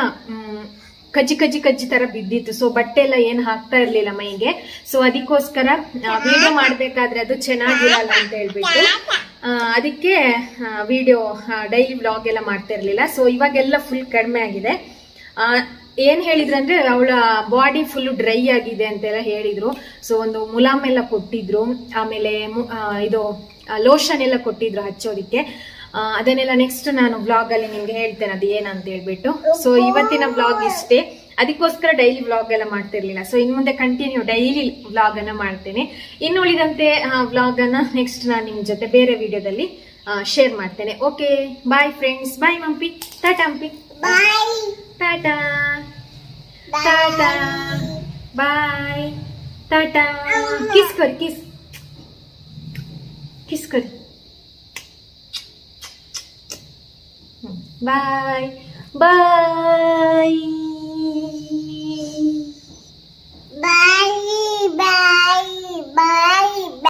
ಕಜ್ಜಿ ತರ ಬಿದ್ದಿತ್ತು. ಸೊ ಬಟ್ಟೆ ಎಲ್ಲ ಏನ್ ಹಾಕ್ತಾ ಇರ್ಲಿಲ್ಲ ಮೈಗೆ. ಸೊ ಅದಕ್ಕೋಸ್ಕರ ವಿಡಿಯೋ ಮಾಡ್ಬೇಕಾದ್ರೆ ಅದು ಚೆನ್ನಾಗಿರಲ್ಲ ಅಂತ ಹೇಳ್ಬಿಟ್ಟು ಅದಕ್ಕೆ ವಿಡಿಯೋ ಡೈಲಿ ವ್ಲಾಗ್ ಎಲ್ಲ ಮಾಡ್ತಾ ಇರ್ಲಿಲ್ಲ. ಸೊ ಇವಾಗೆಲ್ಲ ಫುಲ್ ಕಡಿಮೆ ಆಗಿದೆ. ಏನ್ ಹೇಳಿದ್ರಂದ್ರೆ, ಅವಳ ಬಾಡಿ ಫುಲ್ ಡ್ರೈ ಆಗಿದೆ ಅಂತೆಲ್ಲ ಹೇಳಿದ್ರು. ಸೊ ಒಂದು ಮುಲಾಮ್ ಎಲ್ಲ ಕೊಟ್ಟಿದ್ರು, ಆಮೇಲೆ ಇದು ಲೋಷನ್ ಎಲ್ಲ ಕೊಟ್ಟಿದ್ರು ಹಚ್ಚೋದಿಕ್ಕೆ. ಅದನ್ನೆಲ್ಲ ನೆಕ್ಸ್ಟ್ ನಾನು ವ್ಲಾಗ್ ಅಲ್ಲಿ ನಿಮ್ಗೆ ಹೇಳ್ತೇನೆ ಅದು ಏನಂತ ಹೇಳ್ಬಿಟ್ಟು. ಸೊ ಇವತ್ತಿನ ವ್ಲಾಗ್ ಇಷ್ಟೇ, ಅದಕ್ಕೋಸ್ಕರ ಡೈಲಿ ವ್ಲಾಗ್ ಎಲ್ಲ ಮಾಡ್ತಿರ್ಲಿಲ್ಲ. ಸೊ ಇನ್ ಮುಂದೆ ಕಂಟಿನ್ಯೂ ಡೈಲಿ ವ್ಲಾಗ್ ಅನ್ನ ಮಾಡ್ತೇನೆ. ಇನ್ನು ಉಳಿದಂತೆ ವ್ಲಾಗ್ ಅನ್ನ ನೆಕ್ಸ್ಟ್ ನಾನು ನಿಮ್ ಜೊತೆ ಬೇರೆ ವಿಡಿಯೋದಲ್ಲಿ ಶೇರ್ ಮಾಡ್ತೇನೆ. ಓಕೆ, ಬಾಯ್ ಫ್ರೆಂಡ್ಸ್, ಬಾಯ್ ಮಂಪಿ, ಟಾಟಾ ಅಂಪಿ, ಬಾಯ್, ಟಾಟಾ ಟಾಟಾ, ಬಾಯ್, ಟಾಟಾ, ಕಿಸ್ ಕರಿ, ಬಾಯ್ ಬಾಯ್.